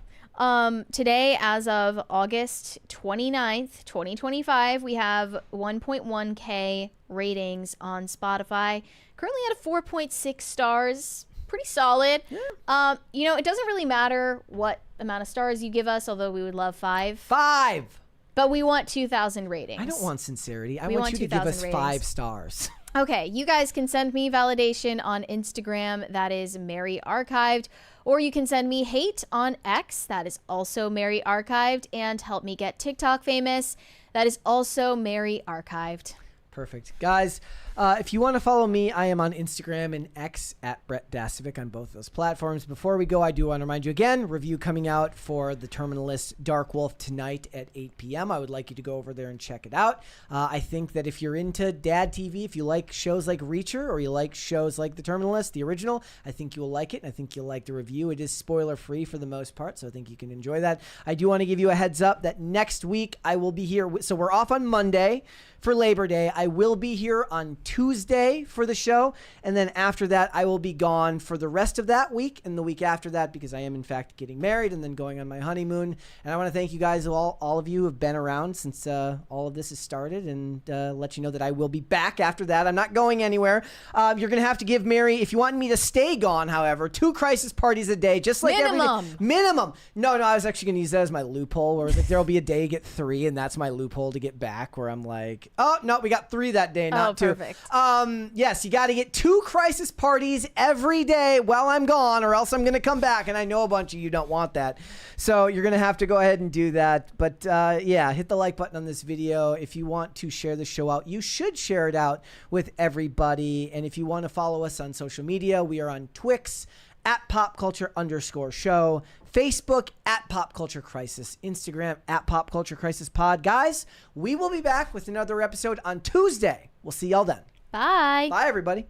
Today, as of August 29th, 2025, we have 1.1K ratings on Spotify. Currently at a 4.6 stars. Pretty solid. Yeah. You know, it doesn't really matter what amount of stars you give us, although we would love 5. 5. But we want 2,000 ratings. I don't want sincerity. I want you to give us 5 stars. Okay, you guys can send me validation on Instagram. That is Mary Archived. Or you can send me hate on X. That is also Mary Archived. And help me get TikTok famous. That is also Mary Archived. Perfect. Guys, if you want to follow me, I am on Instagram and X at Brett Dasovic on both those platforms. Before we go, I do want to remind you again, review coming out for The Terminalist Dark Wolf tonight at 8 p.m. I would like you to go over there and check it out. I think that if you're into dad TV, if you like shows like Reacher or you like shows like The Terminalist, the original, I think you will like it. I think you'll like the review. It is spoiler-free for the most part, so I think you can enjoy that. I do want to give you a heads up that next week I will be here. So we're off on Monday for Labor Day. I will be here on Tuesday for the show, and then after that I will be gone for the rest of that week and the week after that, because I am in fact getting married and then going on my honeymoon. And I want to thank you guys, all of you who have been around since all of this has started, and let you know that I will be back after that. I'm not going anywhere. You're gonna have to give Mary, if you want me to stay gone, however, 2 crisis parties a day, just like minimum. No, I was actually gonna use that as my loophole, where it's like there'll be a day you get 3, and that's my loophole to get back, where I'm like, oh no, we got 3 that day, not 2. Perfect. Yes, you got to get 2 crisis parties every day while I'm gone, or else I'm going to come back, and I know a bunch of you don't want that. So you're going to have to go ahead and do that. But yeah, hit the like button on this video. If you want to share the show out, you should share it out with everybody. And if you want to follow us on social media, we are on Twix at popculture_show, Facebook at Pop Culture Crisis, Instagram at Pop Culture Crisis Pod. Guys, we will be back with another episode on Tuesday. We'll see y'all then. Bye. Bye, everybody.